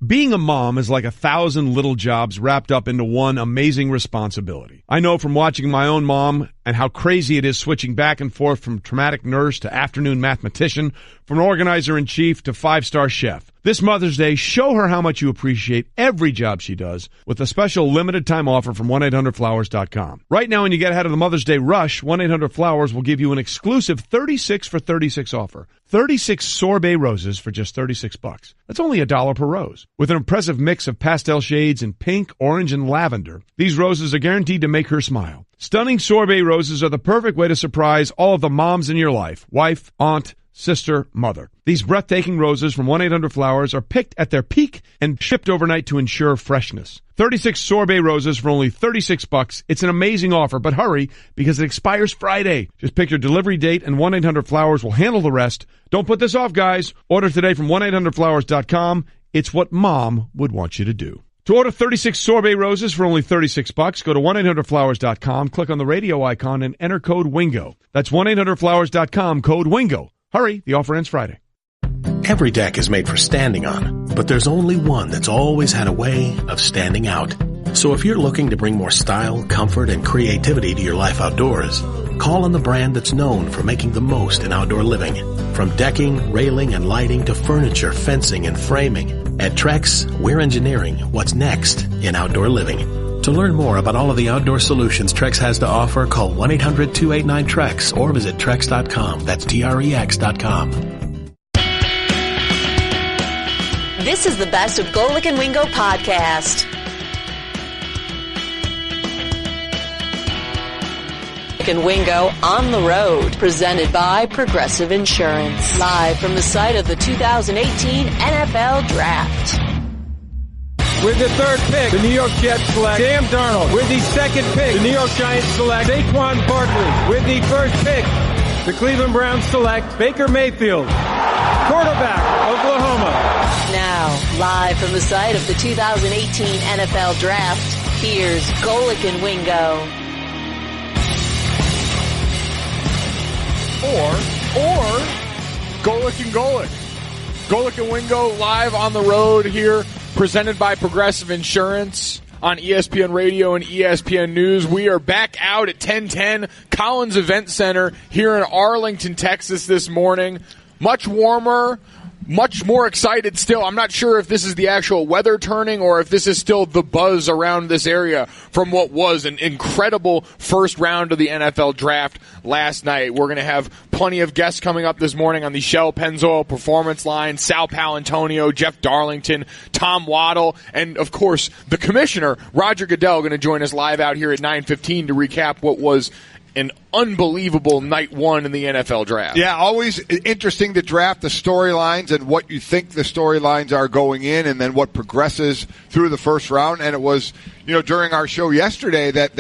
Being a mom is like 1,000 little jobs wrapped up into one amazing responsibility. I know from watching my own mom and how crazy it is switching back and forth from traumatic nurse to afternoon mathematician, from organizer-in-chief to five-star chef. This Mother's Day, show her how much you appreciate every job she does with a special limited-time offer from 1-800-Flowers.com. Right now, when you get ahead of the Mother's Day rush, 1-800-Flowers will give you an exclusive 36 for 36 offer. 36 sorbet roses for just $36. That's only $1 per rose. With an impressive mix of pastel shades in pink, orange, and lavender, these roses are guaranteed to make her smile. Stunning sorbet roses are the perfect way to surprise all of the moms in your life. Wife, aunt, sister, mother. These breathtaking roses from 1-800-Flowers are picked at their peak and shipped overnight to ensure freshness. 36 sorbet roses for only $36. It's an amazing offer, but hurry because it expires Friday. Just pick your delivery date and 1-800-Flowers will handle the rest. Don't put this off, guys. Order today from 1-800-Flowers.com. It's what mom would want you to do. To order 36 sorbet roses for only $36, go to 1-800-Flowers.com, click on the radio icon, and enter code WINGO. That's 1-800-Flowers.com, code WINGO. Hurry, the offer ends Friday. Every deck is made for standing on, but there's only one that's always had a way of standing out. So if you're looking to bring more style, comfort, and creativity to your life outdoors, call on the brand that's known for making the most in outdoor living. From decking, railing, and lighting to furniture, fencing, and framing, at Trex, we're engineering what's next in outdoor living. To learn more about all of the outdoor solutions Trex has to offer, call 1-800-289-TREX or visit Trex.com. That's Trex.com. This is the Best of Golic and Wingo podcast. Golic and Wingo on the road, presented by Progressive Insurance. Live from the site of the 2018 NFL Draft. With the third pick, the New York Jets select Sam Darnold. With the second pick, the New York Giants select Saquon Barkley. With the first pick, the Cleveland Browns select Baker Mayfield, quarterback, Oklahoma. Now, live from the site of the 2018 NFL Draft, here's Golic and Wingo. Or Golic and Golic. Golic and Wingo live on the road here, presented by Progressive Insurance on ESPN Radio and ESPN News. We are back out at 1010 Collins Event Center here in Arlington, Texas this morning. Much warmer, much more excited still. I'm not sure if this is the actual weather turning or if this is still the buzz around this area from what was an incredible first round of the NFL Draft last night. We're going to have plenty of guests coming up this morning on the Shell Pennzoil Performance Line. Sal Paolantonio, Jeff Darlington, Tom Waddle, and, of course, the commissioner, Roger Goodell, going to join us live out here at 9:15 to recap what was an unbelievable night one in the NFL Draft. Yeah, always interesting to draft the storylines and what you think the storylines are going in and then what progresses through the first round. And it was, during our show yesterday that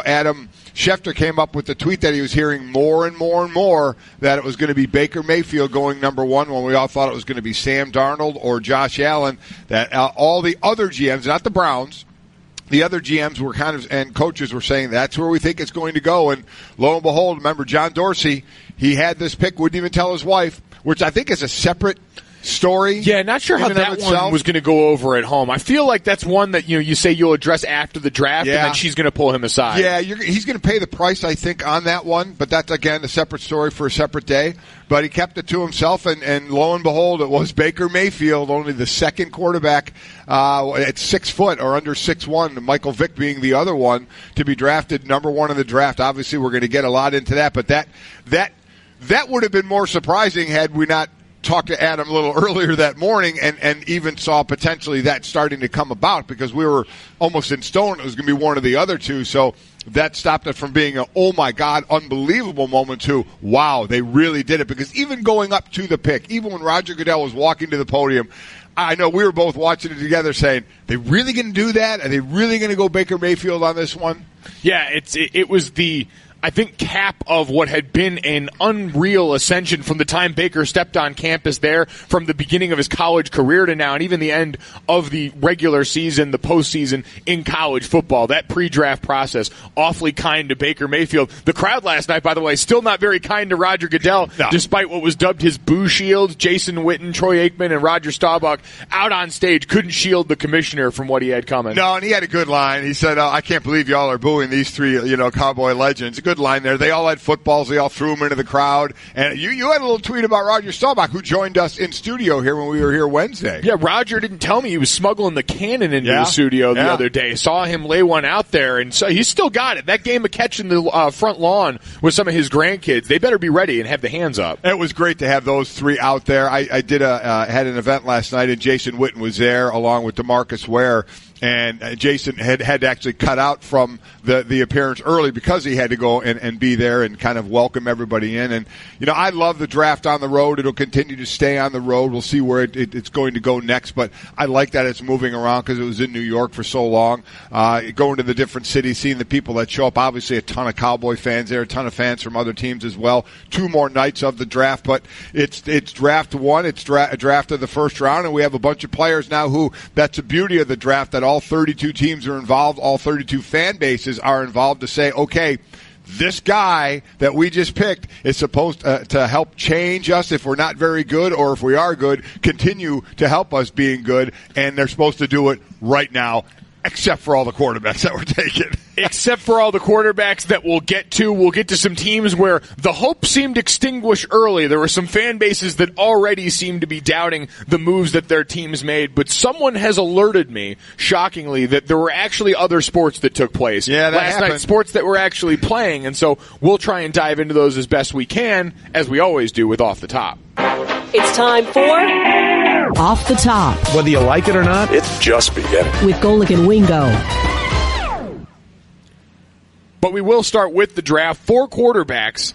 Adam Schefter came up with the tweet that he was hearing more and more and more that it was going to be Baker Mayfield going number one when we all thought it was going to be Sam Darnold or Josh Allen, that all the other GMs, not the Browns, the other GMs were and coaches were saying that's where we think it's going to go. And lo and behold, remember John Dorsey, he had this pick, wouldn't even tell his wife, which I think is a separate story. Yeah, not sure how that one was going to go over at home. I feel like that's one that you say you'll address after the draft, and then she's going to pull him aside. Yeah, he's going to pay the price, I think, on that one, but that's, again, a separate story for a separate day. But he kept it to himself, and lo and behold, it was Baker Mayfield, only the second quarterback at 6 foot or under 6'1", Michael Vick being the other one to be drafted number one in the draft. Obviously, we're going to get a lot into that, but that would have been more surprising had we not talked to Adam a little earlier that morning and even saw potentially that starting to come about, because we were almost in stone it was going to be one of the other two. So that stopped it from being a, oh my God, unbelievable moment to, wow, they really did it. Because even going up to the pick, even when Roger Goodell was walking to the podium, I know we were both watching it together saying, they really going to do that? Are they really going to go Baker Mayfield on this one? Yeah, it was the I think, cap of what had been an unreal ascension from the time Baker stepped on campus there, from the beginning of his college career to now, and even the end of the regular season, the postseason in college football. That pre-draft process, awfully kind to Baker Mayfield. The crowd last night, by the way, still not very kind to Roger Goodell, despite what was dubbed his boo shield. Jason Witten, Troy Aikman, and Roger Staubach out on stage couldn't shield the commissioner from what he had coming. No, and he had a good line. He said, I can't believe y'all are booing these three, Cowboy legends. A good line there. They all had footballs. They all threw them into the crowd. And you had a little tweet about Roger Staubach, who joined us in studio here when we were here Wednesday. Yeah, Roger didn't tell me he was smuggling the cannon into the studio the other day. Saw him lay one out there, and so he's still got it. That game of catching the front lawn with some of his grandkids, they better be ready and have the hands up. It was great to have those three out there. I had an event last night, and Jason Witten was there along with DeMarcus Ware. And Jason had to actually cut out from the appearance early because he had to go and be there and kind of welcome everybody in. And, I love the draft on the road. It'll continue to stay on the road. We'll see where it's going to go next. But I like that it's moving around because it was in New York for so long. Going to the different cities, seeing the people that show up. Obviously, a ton of Cowboy fans there, a ton of fans from other teams as well. 2 more nights of the draft. But it's draft 1. It's draft of the first round. And we have a bunch of players now who, that's the beauty of the draft, that all 32 teams are involved, all 32 fan bases are involved to say, okay, this guy that we just picked is supposed to help change us if we're not very good, or if we are good, continue to help us being good, and they're supposed to do it right now, except for all the quarterbacks that were taken. Except for all the quarterbacks that we'll get to some teams where the hope seemed extinguished early. There were some fan bases that already seemed to be doubting the moves that their teams made, but someone has alerted me, shockingly, that there were actually other sports that took place last night, sports that were actually playing, and so we'll try and dive into those as best we can, as we always do with Off the Top. It's time for Off the Top. Whether you like it or not, It's just beginning. With Golic and Wingo. But we will start with the draft. 4 quarterbacks,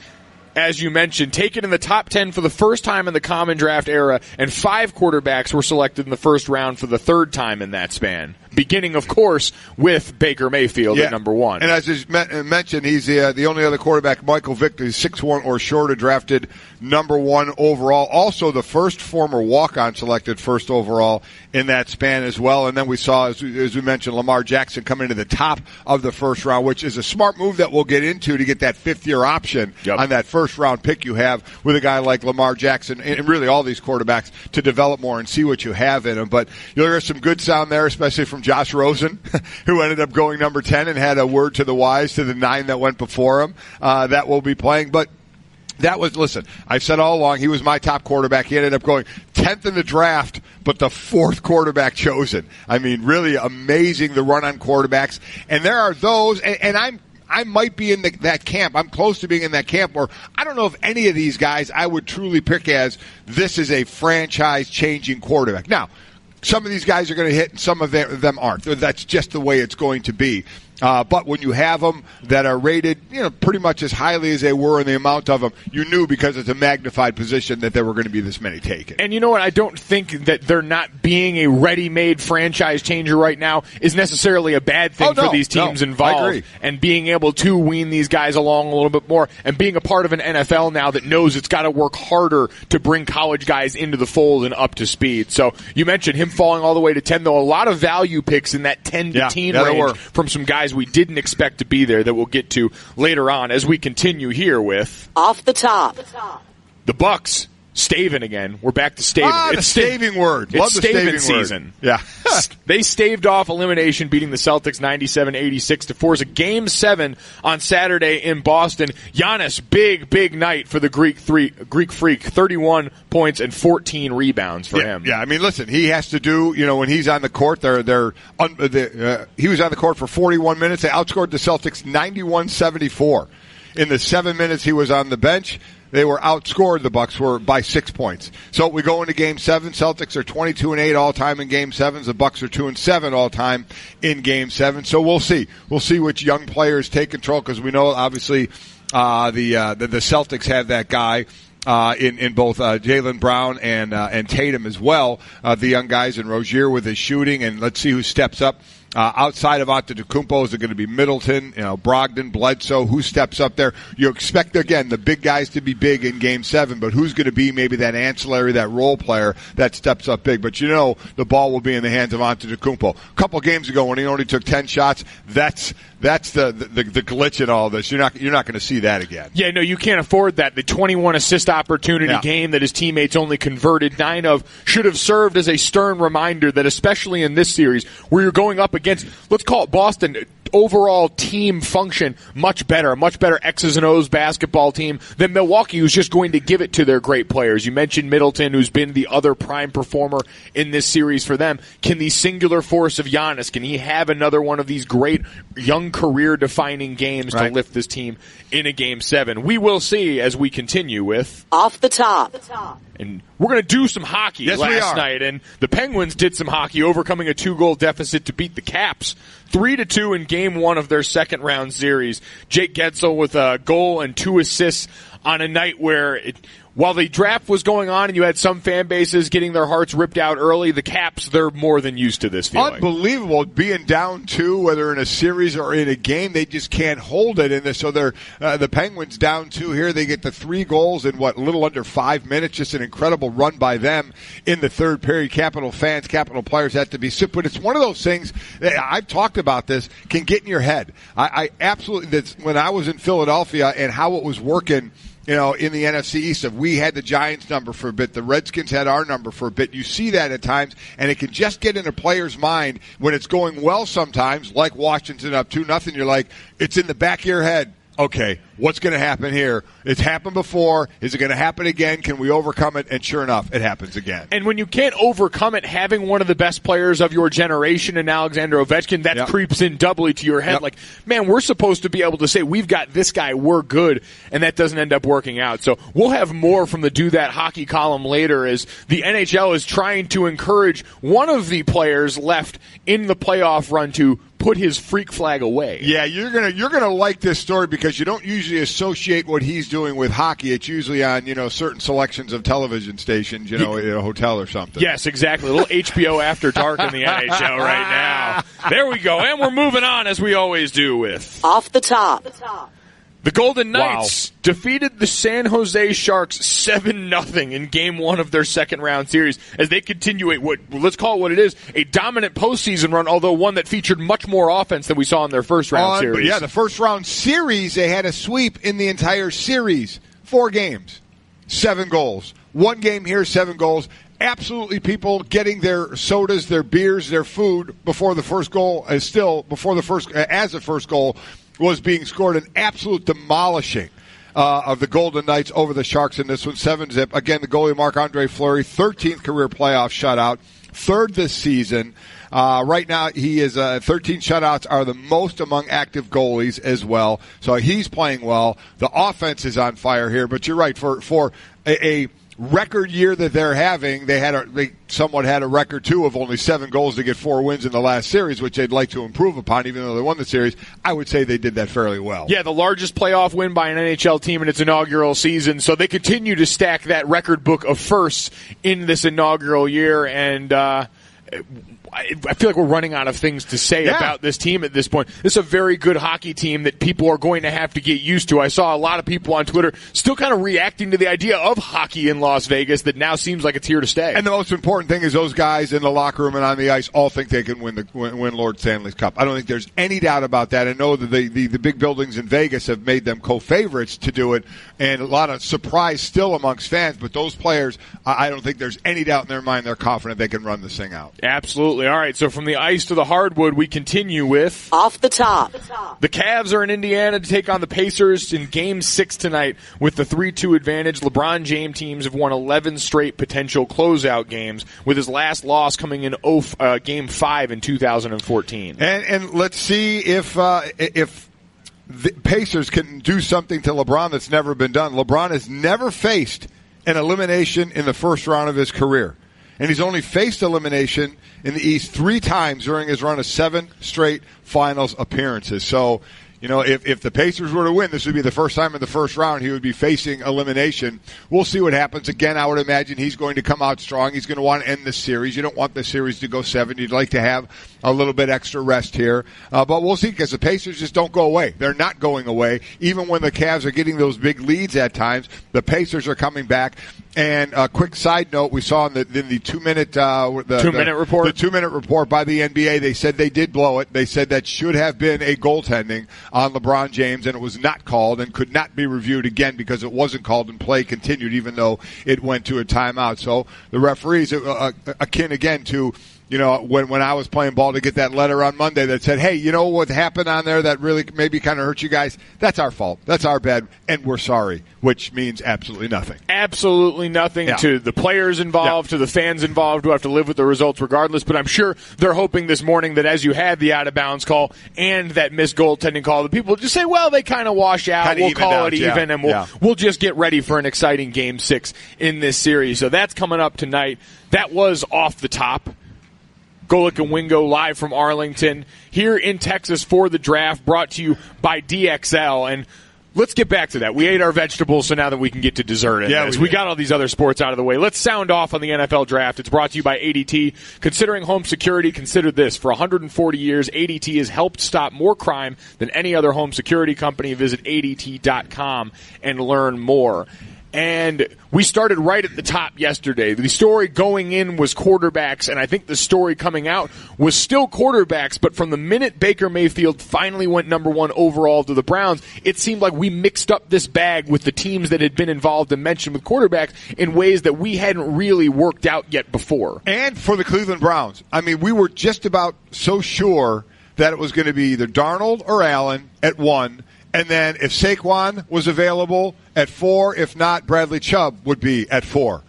as you mentioned, taken in the top 10 for the first time in the common draft era, and 5 quarterbacks were selected in the first round for the third time in that span. Beginning, of course, with Baker Mayfield at number 1. And as I mentioned, he's the only other quarterback, Michael Vick, who's 6'1" or shorter, drafted number 1 overall. Also the first former walk-on selected first overall in that span as well. And then we saw, as we mentioned, Lamar Jackson come into the top of the first round, which is a smart move that we'll get into to get that 5th-year option on that first-round pick you have with a guy like Lamar Jackson and really all these quarterbacks to develop more and see what you have in them. But you'll hear some good sound there, especially from Josh Rosen, who ended up going number 10 and had a word to the wise to the 9 that went before him that will be playing. But that was, listen, I've said all along, he was my top quarterback. He ended up going 10th in the draft, but the 4th quarterback chosen. I mean, really amazing, the run on quarterbacks. And there are those, and I might be in that camp. I'm close to being in that camp where I don't know if any of these guys I would truly pick as this is a franchise-changing quarterback. Now, some of these guys are going to hit and some of them aren't. That's just the way it's going to be. But when you have them that are rated, pretty much as highly as they were in the amount of them, you knew because it's a magnified position that there were going to be this many taken. And you know what? I don't think that they're not being a ready-made franchise changer right now is necessarily a bad thing for these teams involved. I agree. And being able to wean these guys along a little bit more and being a part of an NFL now that knows it's got to work harder to bring college guys into the fold and up to speed. So you mentioned him falling all the way to 10, though. A lot of value picks in that 10 to 10 range from some guys we didn't expect to be there that we'll get to later on as we continue here with Off the Top. The Bucks staving again. We're back to staving. It's the staving word. It's Love the staving season. Season. Yeah. They staved off elimination, beating the Celtics 97-86 to force a Game 7 on Saturday in Boston. Giannis, big night for the Greek Freak. 31 points and 14 rebounds for him. Yeah, I mean, listen, he has to do, when he's on the court, he was on the court for 41 minutes. They outscored the Celtics 91-74. In the 7 minutes he was on the bench, they were outscored, the Bucks were, by 6 points. So we go into Game 7. Celtics are 22-8 all-time in Game 7s. The Bucks are 2-7 all-time in Game 7. So we'll see. We'll see which young players take control because we know, obviously, the Celtics have that guy in both Jaylen Brown and Tatum as well, the young guys, and Rozier with his shooting. And let's see who steps up Outside of Antetokounmpo, is it going to be Middleton, Brogdon, Bledsoe? Who steps up there? You expect, again, the big guys to be big in Game 7, but who's going to be maybe that ancillary, that role player that steps up big? But the ball will be in the hands of Antetokounmpo. A couple games ago when he only took 10 shots, that's the glitch in all this. You're not going to see that again. Yeah, no, you can't afford that. The 21 assist opportunity game that his teammates only converted 9 of should have served as a stern reminder that, especially in this series where you're going up against, let's call it Boston, overall team function much better X's and O's basketball team than Milwaukee, who's just going to give it to their great players. You mentioned Middleton, who's been the other prime performer in this series for them. Can the singular force of Giannis, can he have another one of these great young career-defining games to lift this team in a Game 7? We will see as we continue with Off the Top. And we're going to do some hockey last night, and the Penguins did some hockey, overcoming a 2-goal deficit to beat the Caps 3-2 in Game 1 of their second-round series. Jake Getzel with a goal and 2 assists on a night where while the draft was going on and you had some fan bases getting their hearts ripped out early, the Caps, they're more than used to this feeling. Unbelievable. Being down 2, whether in a series or in a game, they just can't hold it. So they're the Penguins down 2 here. They get the 3 goals in, a little under 5 minutes. Just an incredible run by them in the third period. Capital fans, Capital players have to be sick. But it's one of those things that I've talked about this, can get in your head. I absolutely, that's when I was in Philadelphia and how it was working, in the NFC East. If we had the Giants number for a bit, the Redskins had our number for a bit. You see that at times, and it can just get in a player's mind when it's going well sometimes, like Washington up 2-0. You're like, it's in the back of your head. Okay, what's going to happen here? It's happened before. Is it going to happen again? Can we overcome it? And sure enough, it happens again. And when you can't overcome it, having one of the best players of your generation in Alexander Ovechkin, that creeps in doubly to your head. Like, man, we're supposed to be able to say, we've got this guy, we're good, and that doesn't end up working out. So we'll have more from the Do That Hockey column later as the NHL is trying to encourage one of the players left in the playoff run to put his freak flag away. Yeah, you're gonna like this story because you don't usually associate what he's doing with hockey. It's usually on certain selections of television stations, in a hotel or something. Yes, exactly. A little HBO After Dark in the NHL right now. There we go, and we're moving on as we always do with Off the Top. The Golden Knights defeated the San Jose Sharks 7-0 in Game 1 of their second-round series as they continue let's call it what it is, a dominant postseason run, although one that featured much more offense than we saw in their first-round series. But yeah, the first-round series, they had a sweep in the entire series. 4 games, 7 goals. 1 game here, 7 goals. Absolutely, people getting their sodas, their beers, their food before the first goal as the first goal was being scored. An absolute demolishing of the Golden Knights over the Sharks in this one, 7-0. Again, the goalie Marc-Andre Fleury, 13th career playoff shutout, 3rd this season. Right now, he is 13 shutouts are the most among active goalies as well. So he's playing well. The offense is on fire here. But you're right, for a record year that they're having, they somewhat had a record too of only 7 goals to get 4 wins in the last series, which they'd like to improve upon. Even though they won the series, I would say they did that fairly well. Yeah, the largest playoff win by an NHL team in its inaugural season, so they continue to stack that record book of firsts in this inaugural year, and I feel like we're running out of things to say about this team at this point. This is a very good hockey team that people are going to have to get used to. I saw a lot of people on Twitter still kind of reacting to the idea of hockey in Las Vegas that now seems like it's here to stay. And the most important thing is those guys in the locker room and on the ice all think they can win Lord Stanley's Cup. I don't think there's any doubt about that. I know that the big buildings in Vegas have made them co-favorites to do it, and a lot of surprise still amongst fans, but those players, I don't think there's any doubt in their mind they're confident they can run this thing out. Absolutely. All right, so from the ice to the hardwood, we continue with Off the Top. The Cavs are in Indiana to take on the Pacers in Game 6 tonight with the 3-2 advantage. LeBron James teams have won 11 straight potential closeout games, with his last loss coming in Game 5 in 2014. And let's see if the Pacers can do something to LeBron that's never been done. LeBron has never faced an elimination in the first round of his career. And he's only faced elimination in the East 3 times during his run of 7 straight finals appearances. So if the Pacers were to win, this would be the first time in the first round he would be facing elimination. We'll see what happens. Again, I would imagine he's going to come out strong. He's going to want to end this series. You don't want the series to go 7. You'd like to have a little bit extra rest here. But we'll see, because the Pacers just don't go away. They're not going away. Even when the Cavs are getting those big leads at times, the Pacers are coming back. And a quick side note, we saw in the 2-minute report. The 2-minute report by the NBA, they said they did blow it. They said that should have been a goaltending on LeBron James, and it was not called and could not be reviewed again because it wasn't called, and play continued even though it went to a timeout. So the referees, akin again to, when I was playing ball, to get that letter on Monday that said, hey, you know what happened on there that really maybe kind of hurt you guys? That's our fault. That's our bad, and we're sorry, which means absolutely nothing. Absolutely nothing to the players involved, to the fans involved who have to live with the results regardless. But I'm sure they're hoping this morning that as you had the out-of-bounds call and that missed goaltending call, the people just say, well, they kind of wash out. We'll call it even, and we'll just get ready for an exciting Game 6 in this series. So that's coming up tonight. That was Off the Top. Golic and Wingo live from Arlington here in Texas for the draft, brought to you by DXL. And let's get back to that. We ate our vegetables, so now that we can get to dessert. We got all these other sports out of the way. Let's sound off on the NFL draft. It's brought to you by ADT. Considering home security, consider this. For 140 years, ADT has helped stop more crime than any other home security company. Visit ADT.com and learn more. And we started right at the top yesterday. The story going in was quarterbacks, and I think the story coming out was still quarterbacks, but from the minute Baker Mayfield finally went number 1 overall to the Browns, it seemed like we mixed up this bag with the teams that had been involved and mentioned with quarterbacks in ways that we hadn't really worked out yet before. And for the Cleveland Browns, I mean, we were just about so sure that it was going to be either Darnold or Allen at 1, and then if Saquon was available at 4, if not, Bradley Chubb would be at 4.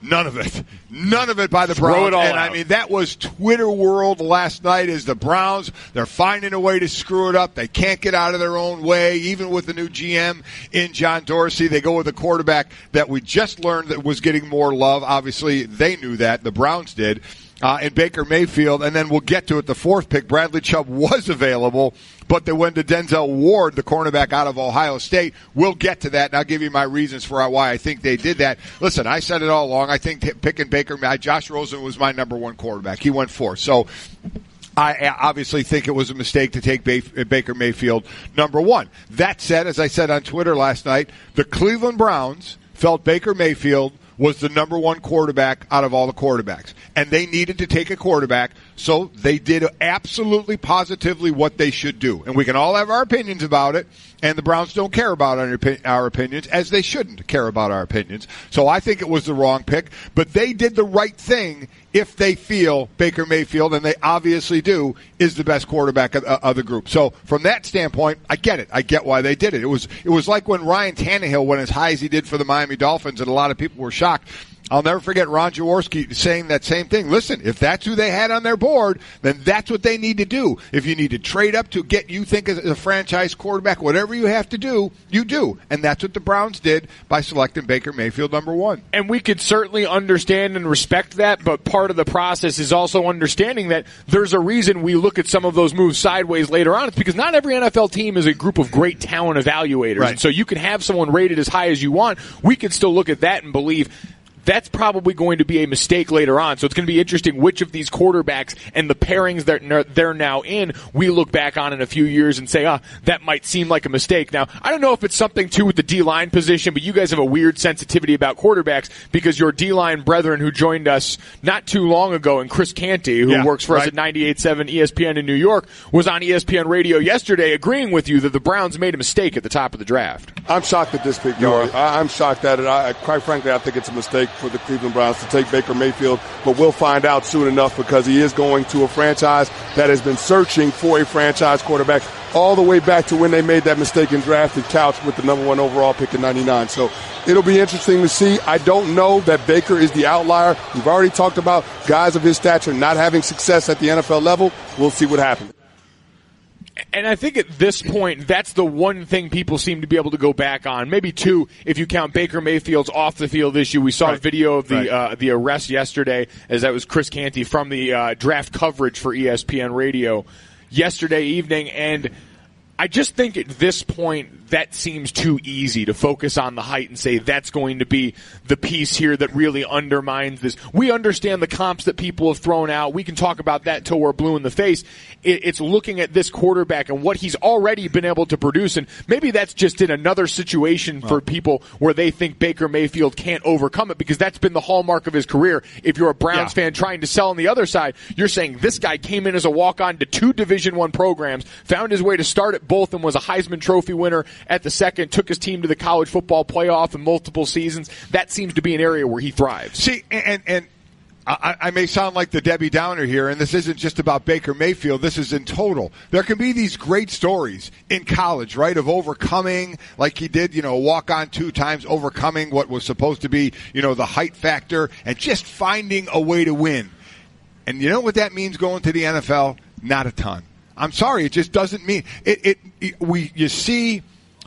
None of it. None of it by the Browns. And I mean, that was Twitter world last night as the Browns, they're finding a way to screw it up. They can't get out of their own way. Even with the new GM in John Dorsey, they go with a quarterback that we just learned that was getting more love. Obviously, they knew that. The Browns did. In Baker Mayfield, and then we'll get to it. The 4th pick, Bradley Chubb was available, but they went to Denzel Ward, the cornerback out of Ohio State. We'll get to that, and I'll give you my reasons for why I think they did that. Listen, I said it all along. I think picking Baker, Josh Rosen was my number 1 quarterback. He went 4. So I obviously think it was a mistake to take Baker Mayfield number 1. That said, as I said on Twitter last night, the Cleveland Browns felt Baker Mayfield was the number 1 quarterback out of all the quarterbacks. And they needed to take a quarterback, so they did absolutely positively what they should do. And we can all have our opinions about it, and the Browns don't care about our opinions, as they shouldn't care about our opinions. So I think it was the wrong pick, but they did the right thing if they feel Baker Mayfield, and they obviously do, is the best quarterback of the group. So from that standpoint, I get it. I get why they did it. It was like when Ryan Tannehill went as high as he did for the Miami Dolphins, and a lot of people were shocked. I'll never forget Ron Jaworski saying that same thing. Listen, if that's who they had on their board, then that's what they need to do. If you need to trade up to get you think as a franchise quarterback, whatever you have to do, you do. And that's what the Browns did by selecting Baker Mayfield number 1. And we could certainly understand and respect that, but part of the process is also understanding that there's a reason we look at some of those moves sideways later on. It's because not every NFL team is a group of great talent evaluators. Right. And so you can have someone rated as high as you want. We could still look at that and believe that's probably going to be a mistake later on. So it's going to be interesting which of these quarterbacks and the pairings that they're now in, we look back on in a few years and say, that might seem like a mistake. Now, I don't know if it's something, too, with the D-line position, but you guys have a weird sensitivity about quarterbacks because your D-line brethren who joined us not too long ago, and Chris Canty, who works for us at 98.7 ESPN in New York, was on ESPN Radio yesterday agreeing with you that the Browns made a mistake at the top of the draft. I'm shocked at this pick, Yari. I'm shocked at it. Quite frankly, I think it's a mistake for the Cleveland Browns to take Baker Mayfield, but we'll find out soon enough because he is going to a franchise that has been searching for a franchise quarterback all the way back to when they made that mistake and drafted Couch with the number 1 overall pick in 99. So it'll be interesting to see. I don't know that Baker is the outlier. We've already talked about guys of his stature not having success at the NFL level. We'll see what happens. And I think at this point, that's the one thing people seem to be able to go back on. Maybe 2, if you count Baker Mayfield's off-the-field issue. We saw a video of the arrest yesterday, as that was Chris Canty from the draft coverage for ESPN Radio yesterday evening. And I just think at this point that seems too easy to focus on the height and say that's going to be the piece here that really undermines this. We understand the comps that people have thrown out. We can talk about that till we're blue in the face. It's looking at this quarterback and what he's already been able to produce, and maybe that's just in another situation for people where they think Baker Mayfield can't overcome it, because that's been the hallmark of his career. If you're a Browns fan trying to sell on the other side, you're saying this guy came in as a walk-on to 2 Division I programs, found his way to start at both, and was a Heisman Trophy winner at the second, took his team to the college football playoff in multiple seasons. That seems to be an area where he thrives. See, and I may sound like the Debbie Downer here, and this isn't just about Baker Mayfield. This is in total. There can be these great stories in college, right, of overcoming, like he did, walk on 2 times, overcoming what was supposed to be, the height factor, and just finding a way to win. And you know what that means going to the NFL? Not a ton. I'm sorry, it just doesn't mean you see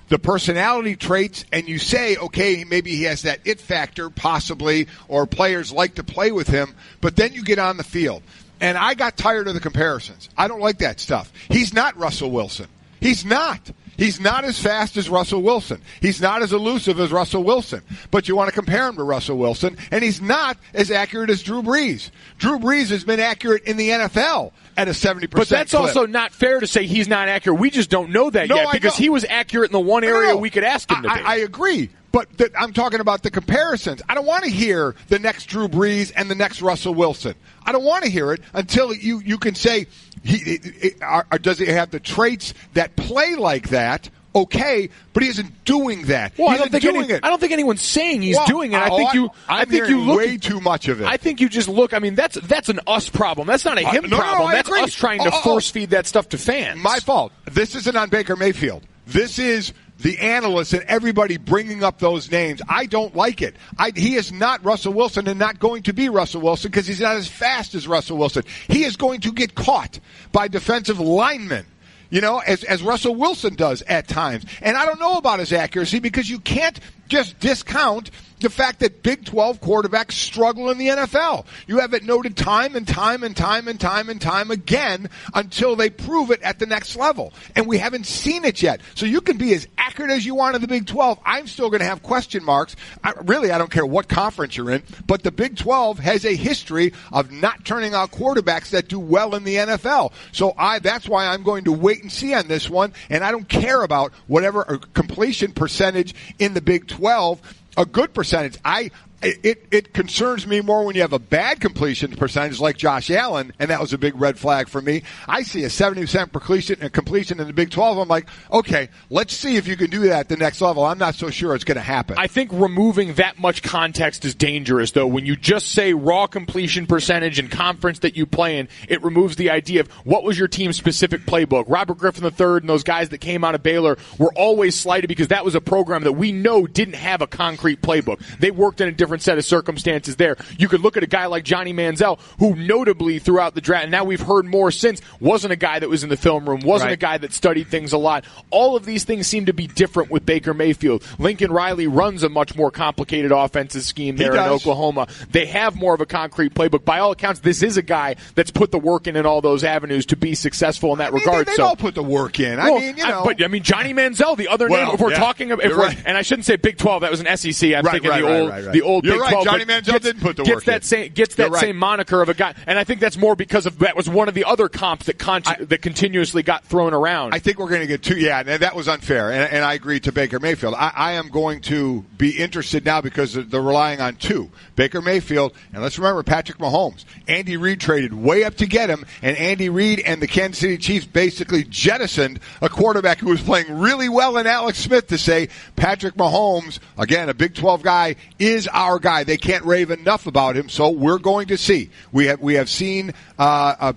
the personality traits and you say, okay, maybe he has that it factor possibly, or players like to play with him, but then you get on the field. And I got tired of the comparisons. I don't like that stuff. He's not Russell Wilson. He's not. He's not as fast as Russell Wilson. He's not as elusive as Russell Wilson. But you want to compare him to Russell Wilson, and he's not as accurate as Drew Brees. Drew Brees has been accurate in the NFL at a 70% But that's clip. also not fair to say he's not accurate. We just don't know that yet, because he was accurate in the one area we could ask him to be. I agree. But I'm talking about the comparisons. I don't want to hear the next Drew Brees and the next Russell Wilson. I don't want to hear it until you can say, does he have the traits that play like that? Okay, but he isn't doing that. Well, I don't think anyone's saying he's doing it. I think you look way too much of it. I think you just look. I mean, that's an us problem. That's not a him problem. That's us trying to force feed that stuff to fans. My fault. This isn't on Baker Mayfield. This is the analysts and everybody bringing up those names. I don't like it. He is not Russell Wilson and not going to be Russell Wilson because he's not as fast as Russell Wilson. He is going to get caught by defensive linemen, as Russell Wilson does at times. And I don't know about his accuracy, because you can't just discount the fact that Big 12 quarterbacks struggle in the NFL. You have it noted time and time again until they prove it at the next level. And we haven't seen it yet. So you can be as accurate as you want in the Big 12. I'm still going to have question marks. I don't care what conference you're in, but the Big 12 has a history of not turning out quarterbacks that do well in the NFL. So that's why I'm going to wait and see on this one, and I don't care about whatever completion percentage in the Big 12. A good percentage. It concerns me more when you have a bad completion percentage like Josh Allen, and that was a big red flag for me. I see a 70% completion in the Big 12. I'm like, okay, let's see if you can do that at the next level. I'm not so sure it's going to happen. I think removing that much context is dangerous, though. When you just say raw completion percentage and conference that you play in, it removes the idea of what was your team's specific playbook. Robert Griffin III and those guys that came out of Baylor were always slighted because that was a program that we know didn't have a concrete playbook. They worked in a different set of circumstances there. You could look at a guy like Johnny Manziel, who notably throughout the draft, and now we've heard more since, wasn't a guy that was in the film room, wasn't a guy that studied things a lot. All of these things seem to be different with Baker Mayfield. Lincoln Riley runs a much more complicated offensive scheme there in Oklahoma. They have more of a concrete playbook. By all accounts, this is a guy that's put the work in all those avenues to be successful in that regard. They all put the work in. But Johnny Manziel, the other name, if we're talking about, and I shouldn't say Big 12, that was an SEC. I'm thinking the old Big 12. Johnny Manziel didn't put the work in. Gets that same moniker of a guy, and I think that's more because of that was one of the other comps that continuously got thrown around. I think we're going to get and that was unfair, and I agree to Baker Mayfield. I am going to be interested now because they're relying on 2. Baker Mayfield, and let's remember Patrick Mahomes. Andy Reid traded way up to get him, and Andy Reid and the Kansas City Chiefs basically jettisoned a quarterback who was playing really well in Alex Smith to say Patrick Mahomes, again, a Big 12 guy, is our guy. They can't rave enough about him, so we're going to see. We have seen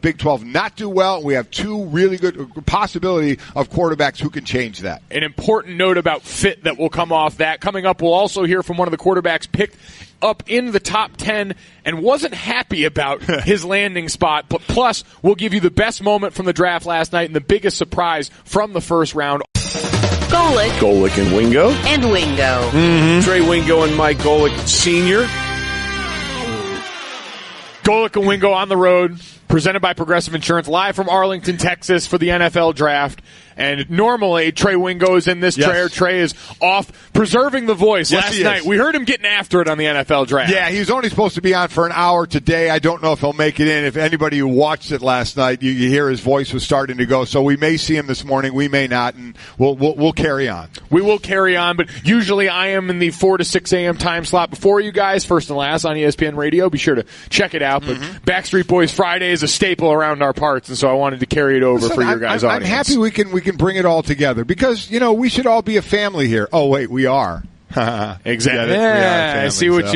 Big 12 not do well. We have 2 really good possibility of quarterbacks who can change that. An important note about fit that will come off that. Coming up, we'll also hear from one of the quarterbacks picked up in the top 10 and wasn't happy about his landing spot. But plus, we'll give you the best moment from the draft last night and the biggest surprise from the first round. Golic and Wingo. And Wingo. Trey Wingo and Mike Golic Sr. Golic and Wingo on the road, presented by Progressive Insurance, live from Arlington, Texas for the NFL Draft. And normally, Trey Wingo is in this. Yes. Trey is off preserving the voice. Yes, Last he is. night, we heard him getting after it on the NFL draft. Yeah, he was only supposed to be on for an hour today. I don't know if he'll make it in. If anybody who watched it last night, you hear his voice was starting to go. So we may see him this morning. We may not, and we'll carry on. We will carry on, but usually I am in the 4 to 6 a.m. time slot before you guys, first and last on ESPN Radio. Be sure to check it out. But Backstreet Boys Friday is a staple around our parts, and so I wanted to carry it over for your guys' audience. I'm happy we can bring it all together because, we should all be a family here. Oh, wait, we are. Exactly. I see what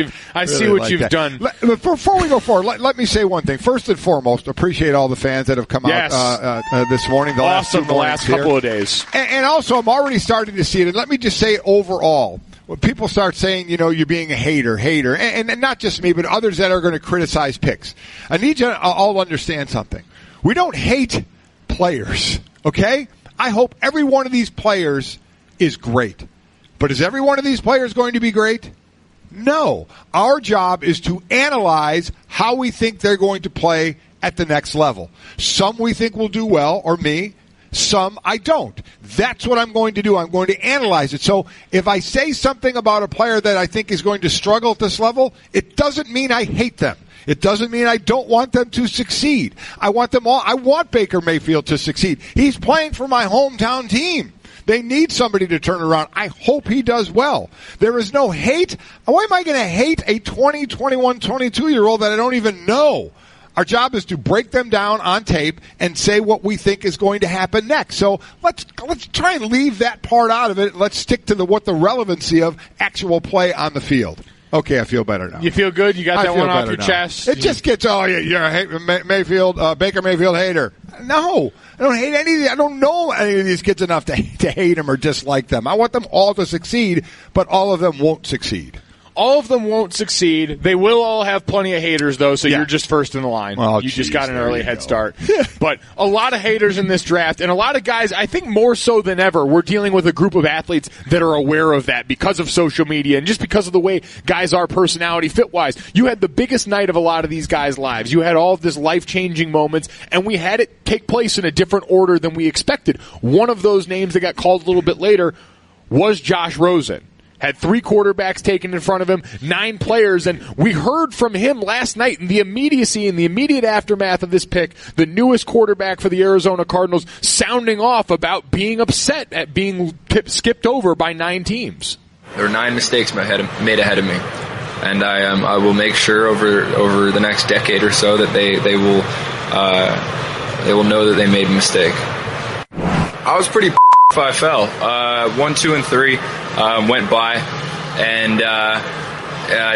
you've done. Before we go forward, let me say one thing. First and foremost, appreciate all the fans that have come out this morning. The last couple of days. And also, I'm already starting to see it. And let me just say overall, when people start saying, you're being a hater, and not just me, but others that are going to criticize picks, I need you to all understand something. We don't hate players, okay? I hope every one of these players is great. But is every one of these players going to be great? No. Our job is to analyze how we think they're going to play at the next level. Some we think will do well, or me. Some I don't. That's what I'm going to do. I'm going to analyze it. So if I say something about a player that I think is going to struggle at this level, it doesn't mean I hate them. It doesn't mean I don't want them to succeed. I want them all. I want Baker Mayfield to succeed. He's playing for my hometown team. They need somebody to turn around. I hope he does well. There is no hate. Why am I going to hate a 20, 21, 22-year-old that I don't even know? Our job is to break them down on tape and say what we think is going to happen next. So let's try and leave that part out of it. Let's stick to what the relevancy of actual play on the field. Okay, I feel better now. You feel good? You got that one off your chest? It just gets, you're a Baker Mayfield hater. No, I don't hate any of these. I don't know any of these kids enough to hate them or dislike them. I want them all to succeed, but all of them won't succeed. All of them won't succeed. They will all have plenty of haters, though, so you're just first in the line. Oh, you just got an early head start. But a lot of haters in this draft, and a lot of guys, I think more so than ever, we're dealing with a group of athletes that are aware of that because of social media and just because of the way guys are personality fit-wise. You had the biggest night of a lot of these guys' lives. You had all of this life-changing moments, and we had it take place in a different order than we expected. One of those names that got called a little bit later was Josh Rosen. Had 3 quarterbacks taken in front of him, 9 players, and we heard from him last night in the immediacy, in the immediate aftermath of this pick, the newest quarterback for the Arizona Cardinals sounding off about being upset at being skipped over by 9 teams. There were 9 mistakes made ahead of me, and I will make sure over the next decade or so that they will know that they made a mistake. I was pretty if I fell. 1, 2, and 3 went by, and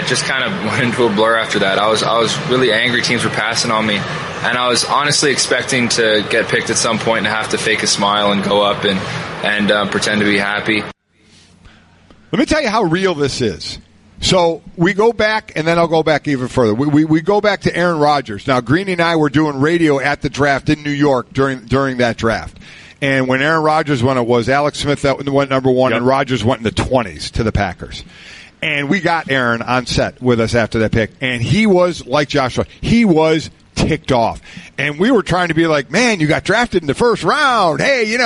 just kind of went into a blur after that. I was really angry. Teams were passing on me, and I was honestly expecting to get picked at some point and have to fake a smile and go up and pretend to be happy. Let me tell you how real this is. So we go back, and then I'll go back even further. We go back to Aaron Rodgers. Now, Greeny and I were doing radio at the draft in New York during that draft. And when Aaron Rodgers went, it was Alex Smith that went number 1, and Rodgers went in the 20s to the Packers. And we got Aaron on set with us after that pick, and he was like Joshua. He was ticked off. And we were trying to be like, man, you got drafted in the first round. Hey,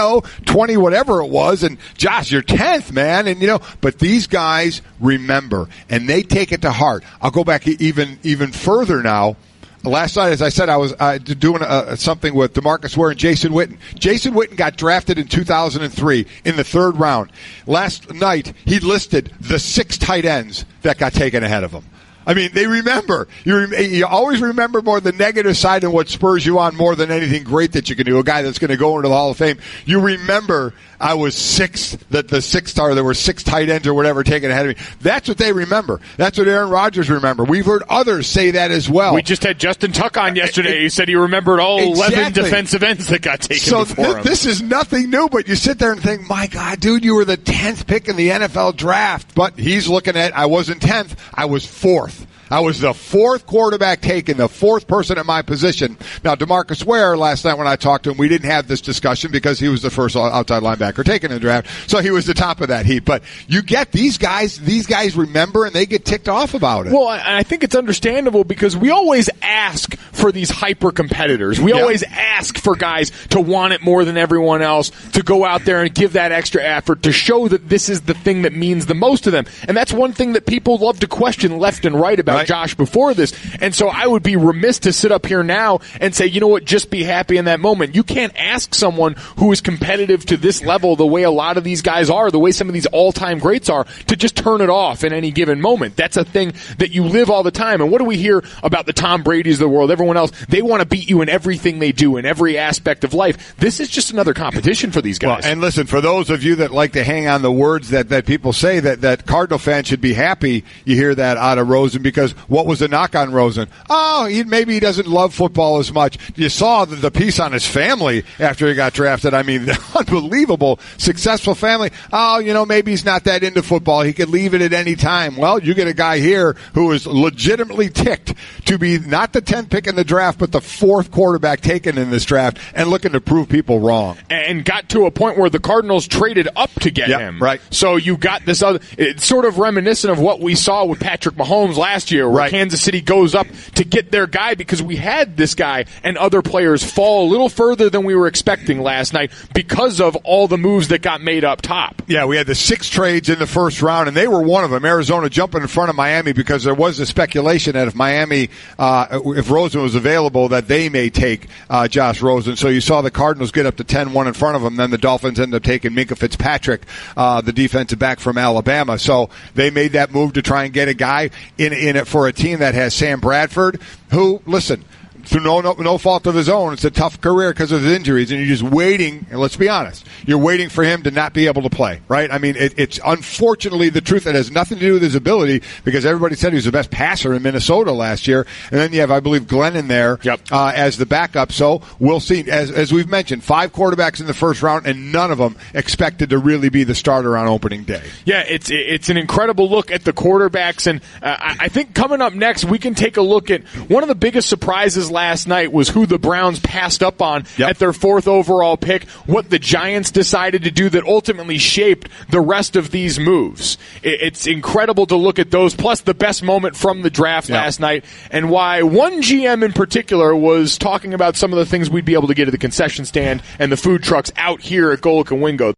20 whatever it was, and Josh, you're 10th, man. And but these guys remember, and they take it to heart. I'll go back even further now. Last night, as I said, I was doing something with DeMarcus Ware and Jason Witten. Jason Witten got drafted in 2003 in the 3rd round. Last night, he listed the 6 tight ends that got taken ahead of him. I mean, they remember. You always remember more the negative side and what spurs you on more than anything great that you can do. A guy that's going to go into the Hall of Fame. You remember I was 6th, that the 6th star, there were 6 tight ends or whatever taken ahead of me. That's what they remember. That's what Aaron Rodgers remember. We've heard others say that as well. We just had Justin Tuck on yesterday. He said he remembered all 11 defensive ends that got taken before him. This is nothing new, but you sit there and think, my God, dude, you were the 10th pick in the NFL draft. But he's looking at, I wasn't 10th, I was 4th. I was the fourth quarterback taken, the fourth person at my position. Now, DeMarcus Ware, last night when I talked to him, we didn't have this discussion because he was the first outside linebacker taken in the draft, so he was the top of that heap. But you get these guys remember, and they get ticked off about it. Well, I think it's understandable because we always ask for these hyper competitors. We always ask for guys to want it more than everyone else, to go out there and give that extra effort, to show that this is the thing that means the most to them. And that's one thing that people love to question left and right about Josh before this. And so I would be remiss to sit up here now and say, you know what, just be happy in that moment. You can't ask someone who is competitive to this level the way a lot of these guys are, the way some of these all-time greats are, to just turn it off in any given moment. That's a thing that you live all the time. And what do we hear about the Tom Brady's of the world, everyone else? They want to beat you in everything they do, in every aspect of life. This is just another competition for these guys. Well, and listen, for those of you that like to hang on the words that people say that Cardinal fans should be happy, you hear that out of Rosen, because what was the knock on Rosen? Oh, maybe he doesn't love football as much. You saw the piece on his family after he got drafted. I mean, unbelievable, successful family. Oh, maybe he's not that into football. He could leave it at any time. Well, you get a guy here who is legitimately ticked to be not the 10th pick in the draft, but the fourth quarterback taken in this draft, and looking to prove people wrong. And got to a point where the Cardinals traded up to get him. Right. So you got this other, it's sort of reminiscent of what we saw with Patrick Mahomes last year, where Kansas City goes up to get their guy because we had this guy and other players fall a little further than we were expecting last night because of all the moves that got made up top. Yeah, we had the 6 trades in the first round, and they were one of them. Arizona jumping in front of Miami because there was a speculation that if Miami, if Rosen was available, that they may take Josh Rosen. So you saw the Cardinals get up to 10-1 in front of them. Then the Dolphins ended up taking Minka Fitzpatrick, the defensive back from Alabama. So they made that move to try and get a guy in it for a team that has Sam Bradford, who, listen, through no fault of his own, it's a tough career because of his injuries, and you're just waiting, and let's be honest, you're waiting for him to not be able to play, right? I mean, it's unfortunately the truth. It has nothing to do with his ability, because everybody said he was the best passer in Minnesota last year, and then you have, I believe, Glenn in there as the backup, so we'll see. As we've mentioned, 5 quarterbacks in the first round, and none of them expected to really be the starter on opening day. Yeah, it's an incredible look at the quarterbacks, and I think coming up next, we can take a look at one of the biggest surprises last night was who the Browns passed up on at their 4th overall pick, what the Giants decided to do that ultimately shaped the rest of these moves. It's incredible to look at those, plus the best moment from the draft last night, and why one GM in particular was talking about some of the things we'd be able to get at the concession stand and the food trucks out here at Golic and Wingo.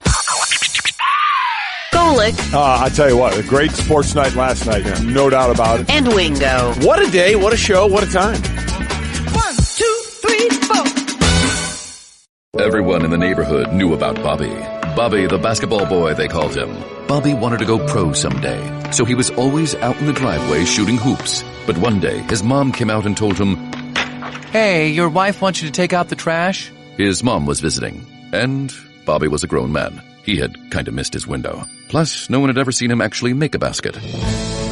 Golic. I tell you what, a great sports night last night, no doubt about it. And Wingo. What a day, what a show, what a time. 1, 2, 3, 4. Everyone in the neighborhood knew about Bobby. Bobby, the basketball boy, they called him. Bobby wanted to go pro someday, so he was always out in the driveway shooting hoops. But one day, his mom came out and told him, "Hey, your wife wants you to take out the trash?" His mom was visiting, and Bobby was a grown man. He had kind of missed his window. Plus, no one had ever seen him actually make a basket.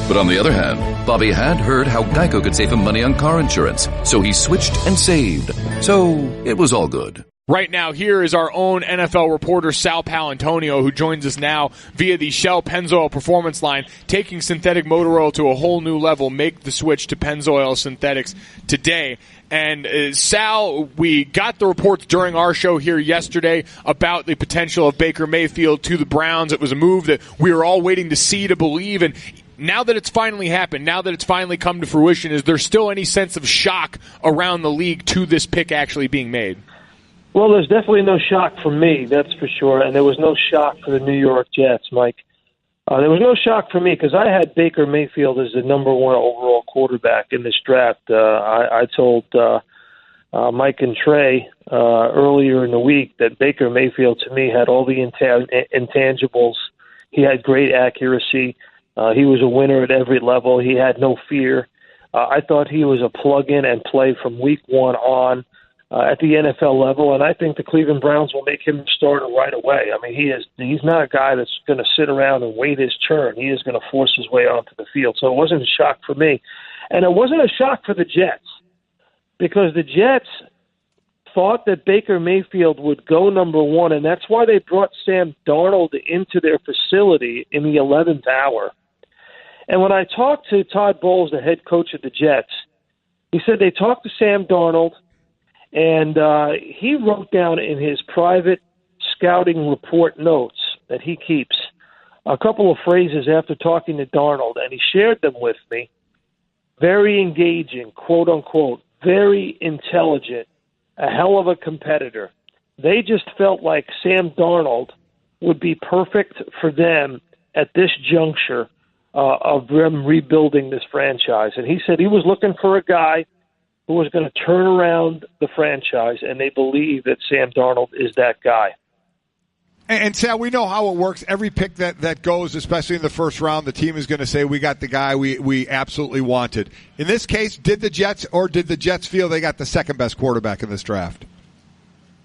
But on the other hand, Bobby had heard how Geico could save him money on car insurance, so he switched and saved. So it was all good. Right now, here is our own NFL reporter, Sal Paolantonio, who joins us now via the Shell Pennzoil Performance line, taking synthetic motor oil to a whole new level. Make the switch to Pennzoil Synthetics today. And Sal, we got the reports during our show here yesterday about the potential of Baker Mayfield to the Browns. It was a move that we were all waiting to see, to believe, and now that it's finally happened, now that it's finally come to fruition, is there still any sense of shock around the league to this pick actually being made? Well, there's definitely no shock for me, that's for sure, and there was no shock for the New York Jets, Mike. There was no shock for me because I had Baker Mayfield as the number 1 overall quarterback in this draft. I told Mike and Trey earlier in the week that Baker Mayfield, to me, had all the intangibles. He had great accuracy. He was a winner at every level. He had no fear. I thought he was a plug-in and play from week 1 on. At the NFL level, and I think the Cleveland Browns will make him a starter right away. I mean, he's not a guy that's going to sit around and wait his turn. He is going to force his way onto the field. So it wasn't a shock for me. And it wasn't a shock for the Jets, because the Jets thought that Baker Mayfield would go number 1, and that's why they brought Sam Darnold into their facility in the 11th hour. And when I talked to Todd Bowles, the head coach of the Jets, he said they talked to Sam Darnold, and he wrote down in his private scouting report notes that he keeps a couple of phrases after talking to Darnold, and he shared them with me. Very engaging, quote unquote, very intelligent, a hell of a competitor. They just felt like Sam Darnold would be perfect for them at this juncture of them rebuilding this franchise. And he said he was looking for a guy who was going to turn around the franchise, and they believe that Sam Darnold is that guy. And Sal, we know how it works. Every pick that goes, especially in the first round, the team is going to say, we got the guy we absolutely wanted. In this case, did the Jets feel they got the second best quarterback in this draft?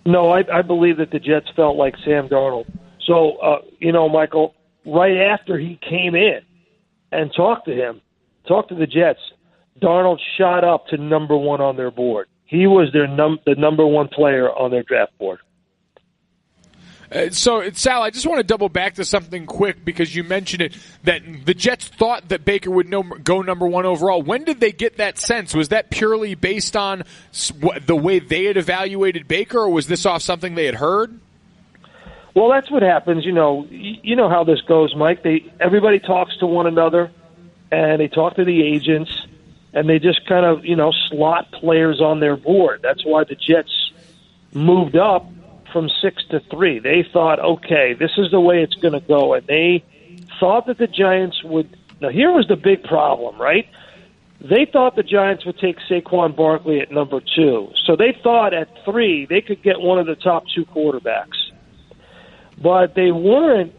No, I believe that the Jets felt like Sam Darnold. So, Michael, right after he came in and talked to the Jets, Darnold shot up to number one on their board. He was the number one player on their draft board. So, Sal, I just want to double back to something quick because you mentioned it, that the Jets thought that Baker would go number one overall. When did they get that sense? Was that purely based on the way they had evaluated Baker, or was this off something they had heard? Well, that's what happens. You know how this goes, Mike. Everybody talks to one another, and they talk to the agents, and they just kind of, slot players on their board. That's why the Jets moved up from 6 to 3. They thought, okay, this is the way it's going to go, and they thought that the Giants would. Now, here was the big problem, right? They thought the Giants would take Saquon Barkley at number 2, so they thought at 3 they could get one of the top 2 quarterbacks, but they weren't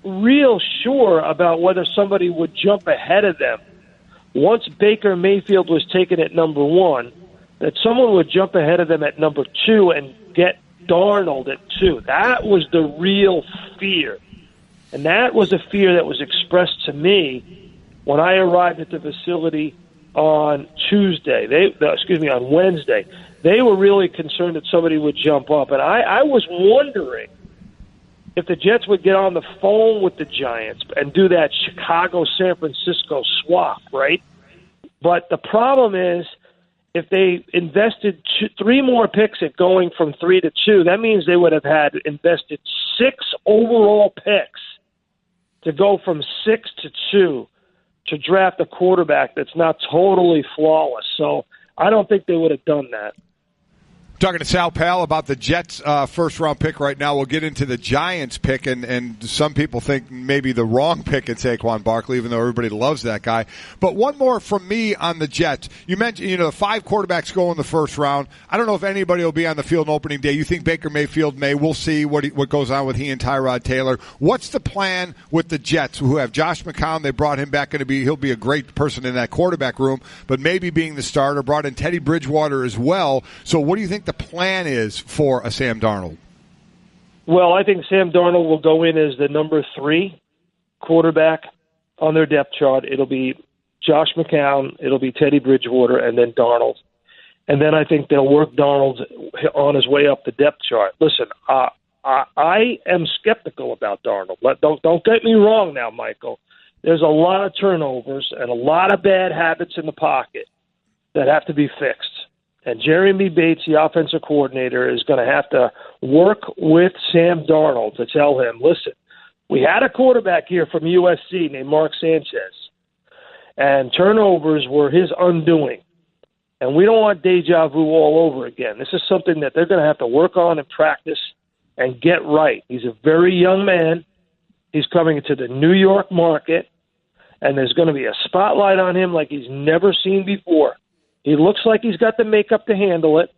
real sure about whether somebody would jump ahead of them once Baker Mayfield was taken at number 1. That someone would jump ahead of them at number 2 and get Darnold at 2. That was the real fear. And that was a fear that was expressed to me when I arrived at the facility on on Wednesday. They were really concerned that somebody would jump up. And I was wondering if the Jets would get on the phone with the Giants and do that Chicago-San Francisco swap, right? But the problem is, if they invested 3 more picks at going from 3 to 2, that means they would have had invested 6 overall picks to go from 6 to 2 to draft a quarterback that's not totally flawless. So I don't think they would have done that. Talking to Sal Pal about the Jets' first-round pick right now. We'll get into the Giants' pick, and some people think maybe the wrong pick at Saquon Barkley, even though everybody loves that guy. But one more from me on the Jets. You mentioned, the 5 quarterbacks go in the first round. I don't know if anybody will be on the field on opening day. You think Baker Mayfield may. We'll see what goes on with he and Tyrod Taylor. What's the plan with the Jets, who have Josh McCown? They brought him back. He'll be a great person in that quarterback room, but maybe being the starter. Brought in Teddy Bridgewater as well. So what do you think the plan is for a Sam Darnold? Well, I think Sam Darnold will go in as the number 3 quarterback on their depth chart. It'll be Josh McCown, it'll be Teddy Bridgewater, and then Darnold. And then I think they'll work Darnold on his way up the depth chart. Listen, I am skeptical about Darnold. Don't get me wrong now, Michael. There's a lot of turnovers and a lot of bad habits in the pocket that have to be fixed. And Jeremy Bates, the offensive coordinator, is going to have to work with Sam Darnold to tell him, listen, we had a quarterback here from USC named Mark Sanchez, and turnovers were his undoing. And we don't want deja vu all over again. This is something that they're going to have to work on and practice and get right. He's a very young man. He's coming into the New York market, and there's going to be a spotlight on him like he's never seen before. He looks like he's got the makeup to handle it,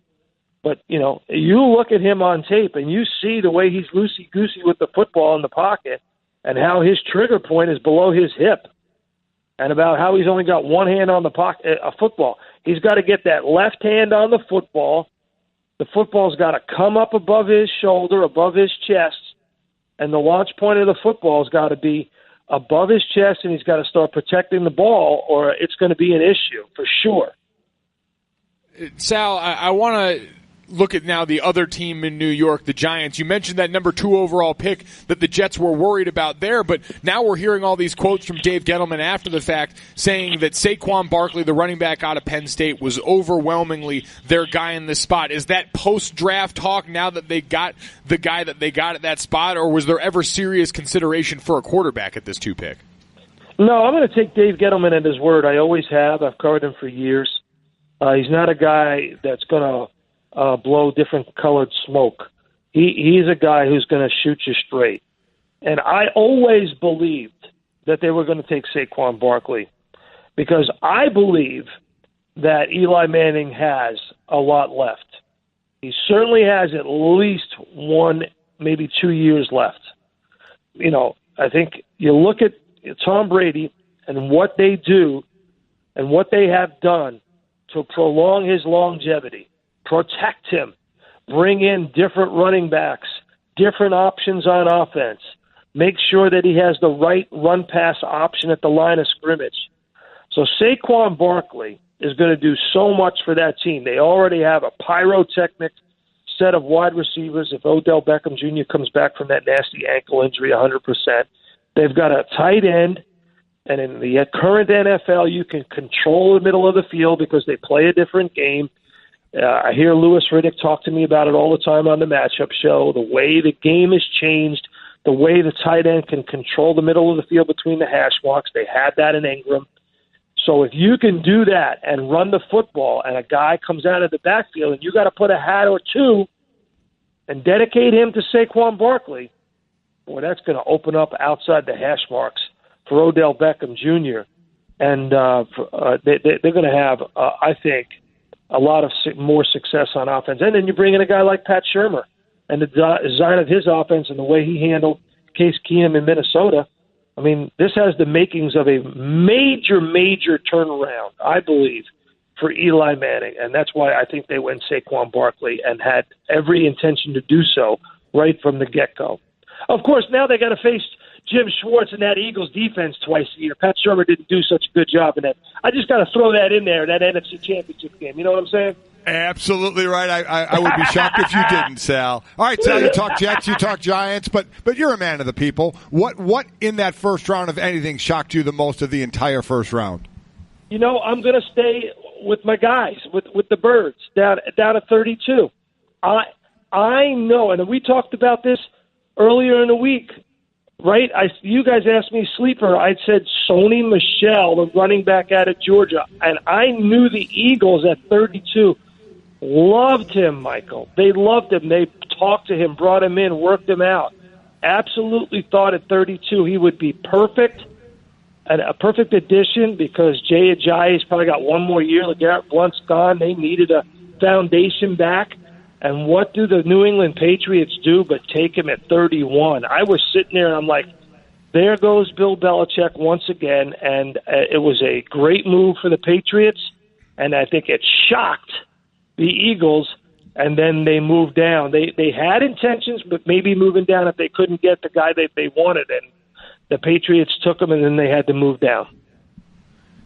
but, you look at him on tape and you see the way he's loosey-goosey with the football in the pocket and how his trigger point is below his hip and about how he's only got one hand on the football. He's got to get that left hand on the football. The football's got to come up above his shoulder, above his chest, and the launch point of the football's got to be above his chest, and he's got to start protecting the ball or it's going to be an issue for sure. Sal, I want to look at now the other team in New York, the Giants. You mentioned that number 2 overall pick that the Jets were worried about there, but now we're hearing all these quotes from Dave Gettleman after the fact saying that Saquon Barkley, the running back out of Penn State, was overwhelmingly their guy in this spot. Is that post-draft talk now that they got the guy that they got at that spot, or was there ever serious consideration for a quarterback at this 2 pick? No, I'm going to take Dave Gettleman at his word. I always have. I've covered him for years. He's not a guy that's going to blow different colored smoke. He's a guy who's going to shoot you straight. And I always believed that they were going to take Saquon Barkley because I believe that Eli Manning has a lot left. He certainly has at least 1, maybe 2 years left. You know, I think you look at Tom Brady and what they do and what they have done to prolong his longevity, protect him, bring in different running backs, different options on offense, make sure that he has the right run-pass option at the line of scrimmage. So Saquon Barkley is going to do so much for that team. They already have a pyrotechnic set of wide receivers if Odell Beckham Jr. comes back from that nasty ankle injury 100%. They've got a tight end, and in the current NFL, you can control the middle of the field because they play a different game. I hear Louis Riddick talk to me about it all the time on the matchup show, the way the game has changed, the way the tight end can control the middle of the field between the hash marks. They had that in Ingram. So if you can do that and run the football and a guy comes out of the backfield and you got to put a hat or two and dedicate him to Saquon Barkley, boy, that's going to open up outside the hash marks for Odell Beckham Jr. And they're going to have, I think, a lot of more success on offense. And then you bring in a guy like Pat Shurmur and the design of his offense and the way he handled Case Keim in Minnesota. I mean, this has the makings of a major, major turnaround, I believe, for Eli Manning. And that's why I think they went Saquon Barkley and had every intention to do so right from the get-go. Of course, now they got to face Jim Schwartz and that Eagles defense twice a year. Pat Shurmur didn't do such a good job in that. I just got to throw that in there, that NFC Championship game. You know what I'm saying? Absolutely right. I would be shocked if you didn't, Sal. All right, Sal, you talk Jets, you talk Giants, but you're a man of the people. What in that first round, if anything, shocked you the most of the entire first round? You know, I'm going to stay with my guys, with the Birds, down at 32. I know, and we talked about this earlier in the week, right? You guys asked me sleeper. I said Sony Michel, the running back out of Georgia, and I knew the Eagles at 32 loved him, Michael. They loved him. They talked to him, brought him in, worked him out. Absolutely thought at 32 he would be perfect, and a perfect addition because Jay Ajayi's probably got one more year. LeGarrette Blount's gone. They needed a foundation back. And what do the New England Patriots do but take him at 31? I was sitting there and I'm like, there goes Bill Belichick once again. And it was a great move for the Patriots. And I think it shocked the Eagles. And then they moved down. They had intentions, but maybe moving down if they couldn't get the guy that they wanted. And the Patriots took him and then they had to move down.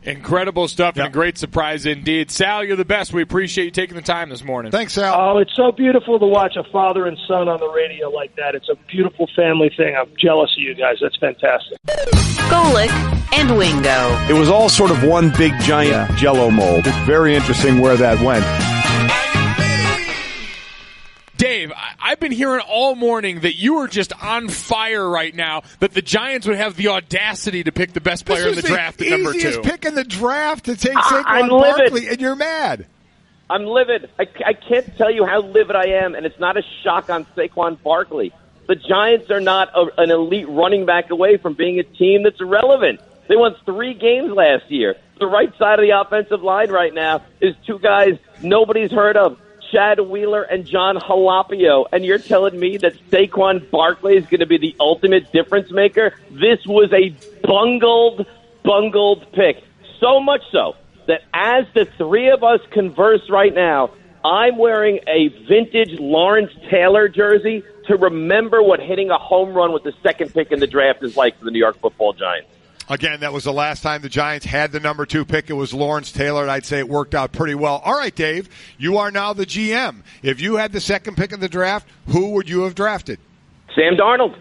Incredible stuff and a great surprise indeed. Sal, you're the best. We appreciate you taking the time this morning. Thanks, Sal. Oh, it's so beautiful to watch a father and son on the radio like that. It's a beautiful family thing. I'm jealous of you guys. That's fantastic. Golic and Wingo. It was all sort of one big giant Jell-O mold. It's very interesting where that went. Dave, I've been hearing all morning that you are just on fire right now, that the Giants would have the audacity to pick the best player in the draft at number 2. This is the easiest pick in the draft to take Saquon Barkley, and you're mad. I'm livid. I can't tell you how livid I am, and it's not a shock on Saquon Barkley. The Giants are not an elite running back away from being a team that's irrelevant. They won 3 games last year. The right side of the offensive line right now is 2 guys nobody's heard of, Chad Wheeler and John Jalapio, and you're telling me that Saquon Barkley is going to be the ultimate difference maker? This was a bungled pick. So much so that as the 3 of us converse right now, I'm wearing a vintage Lawrence Taylor jersey to remember what hitting a home run with the 2nd pick in the draft is like for the New York Football Giants. Again, that was the last time the Giants had the number 2 pick. It was Lawrence Taylor, and I'd say it worked out pretty well. All right, Dave, you are now the GM. If you had the second pick of the draft, who would you have drafted? Sam Darnold.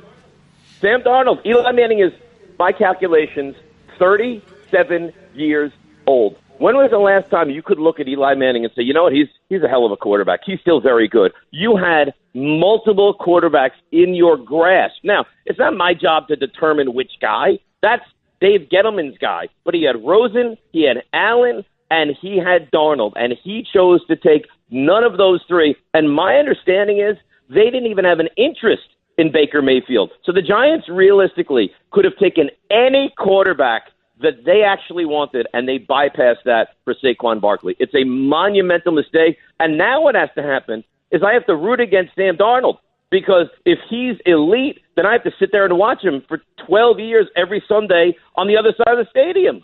Sam Darnold. Eli Manning is, by calculations, 37 years old. When was the last time you could look at Eli Manning and say, you know what, he's a hell of a quarterback. He's still very good. You had multiple quarterbacks in your grasp. Now, it's not my job to determine which guy. That's Dave Gettleman's guy. But he had Rosen, he had Allen, and he had Darnold. And he chose to take none of those 3. And my understanding is they didn't even have an interest in Baker Mayfield. So the Giants realistically could have taken any quarterback that they actually wanted, and they bypassed that for Saquon Barkley. It's a monumental mistake. And now what has to happen is I have to root against Sam Darnold, because if he's elite, then I have to sit there and watch him for 12 years every Sunday on the other side of the stadium.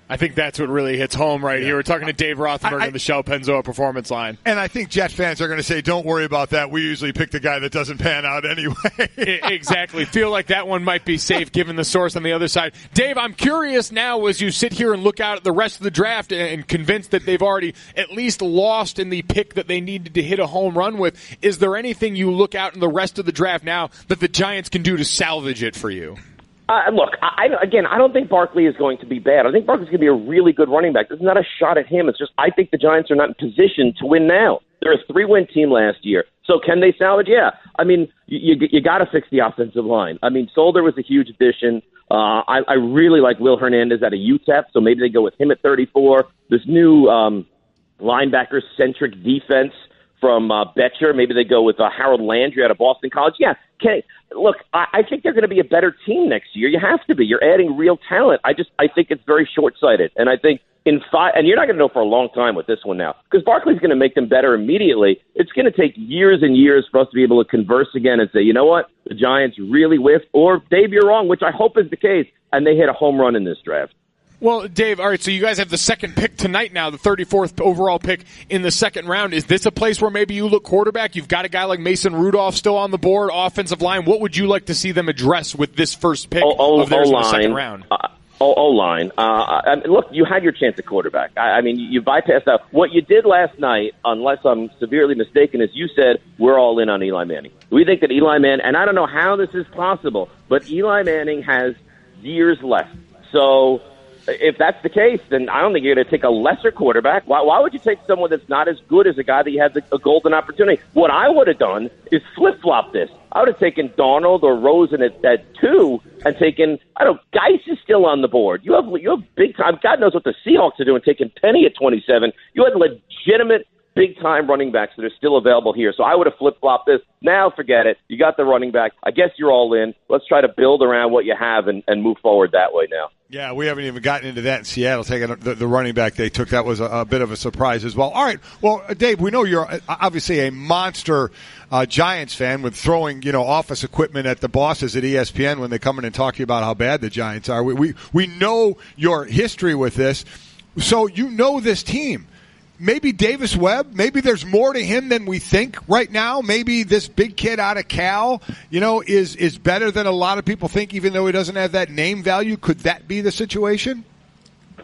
I think that's what really hits home right here. We're talking to Dave Rothenberg on the Shell Pennzoil Performance Line. And I think Jet fans are going to say, don't worry about that. We usually pick the guy that doesn't pan out anyway. Exactly. Feel like that one might be safe given the source on the other side. Dave, I'm curious now as you sit here and look out at the rest of the draft and convinced that they've already at least lost in the pick that they needed to hit a home run with. Is there anything you look out in the rest of the draft now that the Giants can do to salvage it for you? Look, I don't think Barkley is going to be bad. I think Barkley's going to be a really good running back. This is not a shot at him. It's just I think the Giants are not in position to win now. They're a 3-win team last year. So can they salvage? Yeah. I mean, you got to fix the offensive line. I mean, Solder was a huge addition. I really like Will Hernandez at a UTEP, so maybe they go with him at 34. This new linebacker-centric defense from Betcher. Maybe they go with Harold Landry out of Boston College. Yeah. Look, I think they're going to be a better team next year. You have to be. You're adding real talent. I think it's very short-sighted. And I think in 5, and you're not going to know for a long time with this one now, because Barkley's going to make them better immediately. It's going to take years and years for us to be able to converse again and say, you know what, the Giants really whiffed, or Dave, you're wrong, which I hope is the case, and they hit a home run in this draft. Well, Dave, all right, so you guys have the second pick tonight now, the 34th overall pick in the second round. Is this a place where maybe you look quarterback? You've got a guy like Mason Rudolph still on the board, offensive line. What would you like to see them address with this first pick of theirs in the second round? O-line. Look, you had your chance at quarterback. I mean, you bypassed that. What you did last night, unless I'm severely mistaken, is you said, we're all in on Eli Manning. We think that Eli Manning, and I don't know how this is possible, but Eli Manning has years left. So if that's the case, then I don't think you're going to take a lesser quarterback. Why would you take someone that's not as good as a guy that you had a golden opportunity? What I would have done is flip-flop this. I would have taken Darnold or Rosen at 2 and taken, Geis is still on the board. You have big-time, God knows what the Seahawks are doing, taking Penny at 27. You had legitimate big-time running backs that are still available here. So I would have flip-flopped this. Now forget it. You got the running back. I guess you're all in. Let's try to build around what you have and move forward that way now. Yeah, we haven't even gotten into that in Seattle, taking the running back they took. That was a bit of a surprise as well. All right. Well, Dave, we know you're obviously a monster Giants fan with throwing, office equipment at the bosses at ESPN when they come in and talk to you about how bad the Giants are. We know your history with this, so you know this team. Maybe Davis Webb, maybe there's more to him than we think right now. Maybe this big kid out of Cal, is better than a lot of people think, even though he doesn't have that name value. Could that be the situation?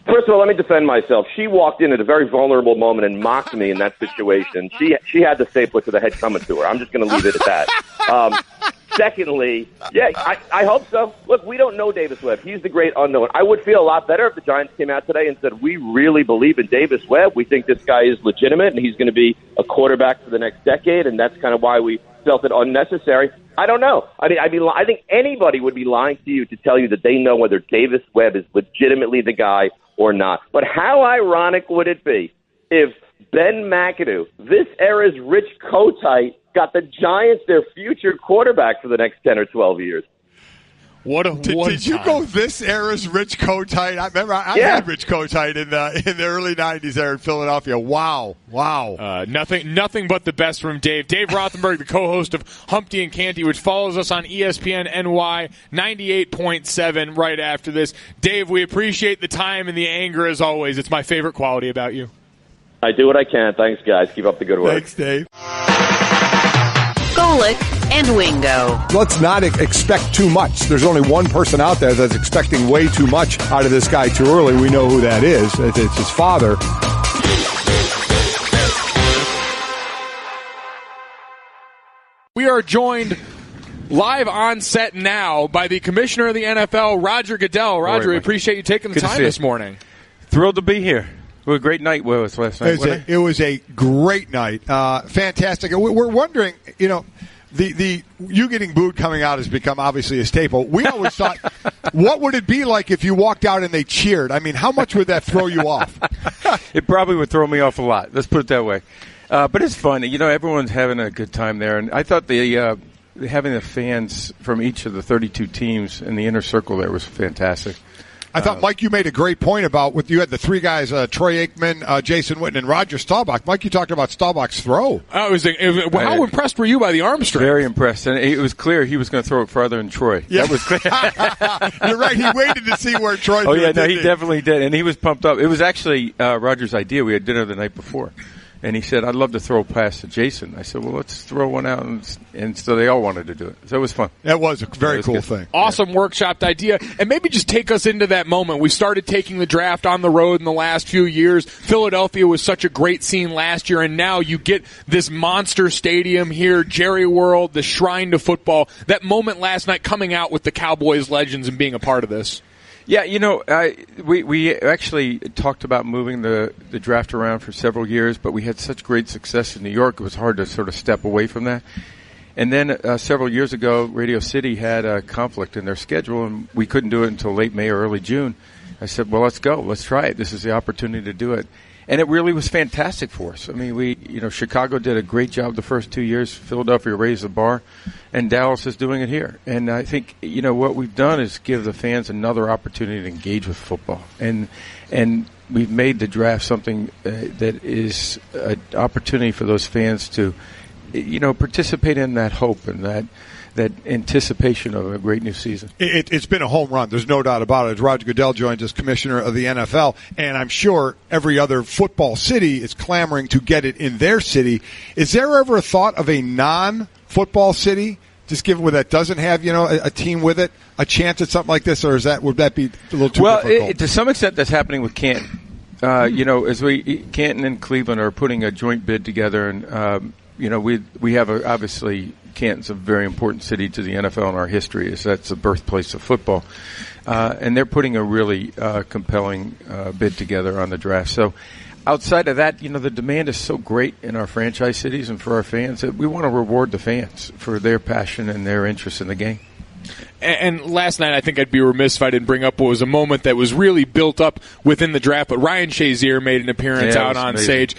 First of all, let me defend myself. She walked in at a very vulnerable moment and mocked me in that situation. She had the stapler to the head coming to her. I'm just going to leave it at that. Secondly, yeah, I hope so. Look, we don't know Davis Webb. He's the great unknown. I would feel a lot better if the Giants came out today and said, we really believe in Davis Webb. We think this guy is legitimate, and he's going to be a quarterback for the next decade, and that's kind of why we felt it unnecessary. I don't know. I think anybody would be lying to you to tell you that they know whether Davis Webb is legitimately the guy or not. But how ironic would it be if Ben McAdoo, this era's Rich Kotite, got the Giants their future quarterback for the next 10 or 12 years? Did you go this era's Rich Kotite? I remember I had Rich Kotite in the early 90s there in Philadelphia. Wow. Nothing but the best from Dave. Dave Rothenberg, the co-host of Humpty and Canty, which follows us on ESPN NY 98.7 right after this. Dave, we appreciate the time and the anger as always. It's my favorite quality about you. I do what I can. Thanks, guys. Keep up the good work. Thanks, Dave. Golic and Wingo. Let's not expect too much. There's only one person out there that's expecting way too much out of this guy too early. We know who that is. It's his father. We are joined live on set now by the commissioner of the NFL, Roger Goodell. Roger, we appreciate you taking the time this morning. Thrilled to be here. It was a great night with us last night. It was a great night. Fantastic. We're wondering, the you getting booed coming out has become obviously a staple. We always thought, what would it be like if you walked out and they cheered? I mean, how much would that throw you off? It probably would throw me off a lot. Let's put it that way. But it's fun. Everyone's having a good time there. And I thought having the fans from each of the 32 teams in the inner circle there was fantastic. I thought, Mike, you made a great point about you had the three guys, Troy Aikman, Jason Witten, and Roger Staubach. Mike, you talked about Staubach's throw. How impressed were you by the arm strength? Very impressed. And it was clear he was going to throw it farther than Troy. Yeah. That was clear. You're right. He waited to see where Troy threw it. Oh, yeah, no, he definitely did. And he was pumped up. It was actually Roger's idea. We had dinner the night before. And he said, I'd love to throw a pass to Jason. I said, well, let's throw one out. And so they all wanted to do it. So it was fun. That was a very cool thing. Awesome workshopped idea. And maybe just take us into that moment. We started taking the draft on the road in the last few years. Philadelphia was such a great scene last year. And now you get this monster stadium here, Jerry World, the shrine to football. That moment last night coming out with the Cowboys legends and being a part of this. Yeah, we actually talked about moving the draft around for several years, but we had such great success in New York, it was hard to sort of step away from that. And then several years ago, Radio City had a conflict in their schedule, and we couldn't do it until late May or early June. I said, well, let's go. Let's try it. This is the opportunity to do it. And it really was fantastic for us. I mean, Chicago did a great job the first 2 years. Philadelphia raised the bar, and Dallas is doing it here. And I think, what we've done is give the fans another opportunity to engage with football. And we've made the draft something that is an opportunity for those fans to, participate in that hope and that anticipation of a great new season. It's been a home run. There's no doubt about it. As Roger Goodell joins as commissioner of the NFL, and I'm sure every other football city is clamoring to get it in their city. Is there ever a thought of a non-football city, just given where that doesn't have, a team with it, a chance at something like this, or would that be a little too difficult? Well, to some extent that's happening with Canton. Canton and Cleveland are putting a joint bid together, and, we have obviously Canton's a very important city to the NFL in our history, as that's the birthplace of football. And they're putting a really compelling bid together on the draft. So outside of that, the demand is so great in our franchise cities and for our fans that we want to reward the fans for their passion and their interest in the game. And last night, I think I'd be remiss if I didn't bring up what was a moment that was really built up within the draft. But Ryan Shazier made an appearance out on stage.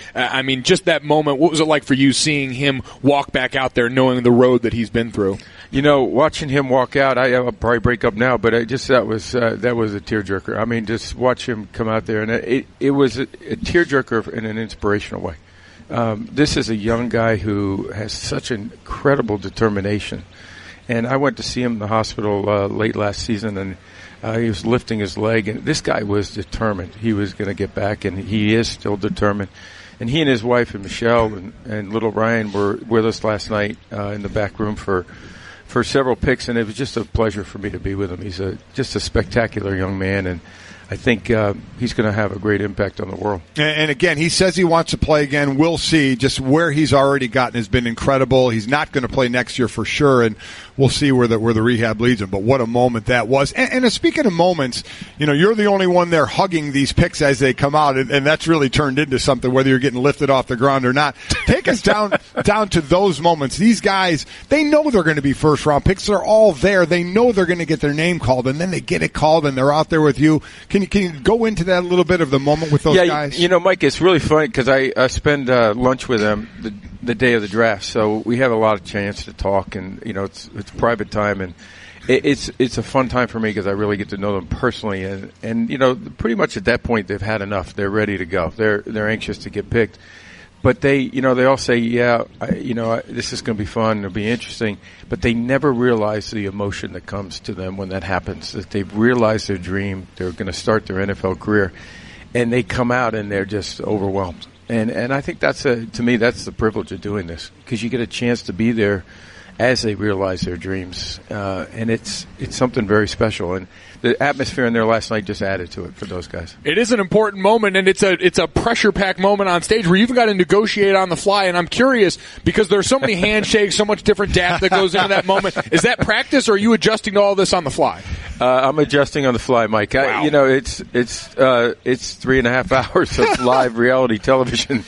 Just that moment, what was it like for you seeing him walk back out there knowing the road that he's been through? Watching him walk out, I'll probably break up now, but that was a tearjerker. Just watch him come out there, and it was a tearjerker in an inspirational way. This is a young guy who has such incredible determination. And I went to see him in the hospital late last season, and he was lifting his leg. And this guy was determined. He was going to get back, and he is still determined. And he and his wife and Michelle and little Ryan were with us last night in the back room for several picks, and it was just a pleasure for me to be with him. He's just a spectacular young man, and I think he's going to have a great impact on the world. And again, he says he wants to play again. We'll see. Just where he's already gotten has been incredible. He's not going to play next year for sure, and we'll see where the rehab leads him. But what a moment that was. And speaking of moments, you're the only one there hugging these picks as they come out, and that's really turned into something, whether you're getting lifted off the ground or not. Take us down to those moments. These guys, they know they're going to be first-round picks. They're all there. They know they're going to get their name called, and then they get it called, and they're out there with you. Can you go into that a little bit of the moment with those guys? Mike, it's really funny because I spend lunch with them the day of the draft, so we have a lot of chance to talk, and it's private time, and it's a fun time for me because I really get to know them personally, and pretty much at that point they've had enough. They're ready to go. They're anxious to get picked. But they all say, this is going to be fun, it'll be interesting. But they never realize the emotion that comes to them when that happens. That they've realized their dream, they're going to start their NFL career, and they come out and they're just overwhelmed. And I think to me that's the privilege of doing this, because you get a chance to be there as they realize their dreams. And it's something very special. And the atmosphere in there last night just added to it for those guys. It is an important moment, and it's a pressure-packed moment on stage where you've got to negotiate on the fly. And I'm curious, because there's so many handshakes, so much different depth that goes into that moment. Is that practice, or are you adjusting to all this on the fly? I'm adjusting on the fly, Mike. Wow. It's 3.5 hours of live reality television,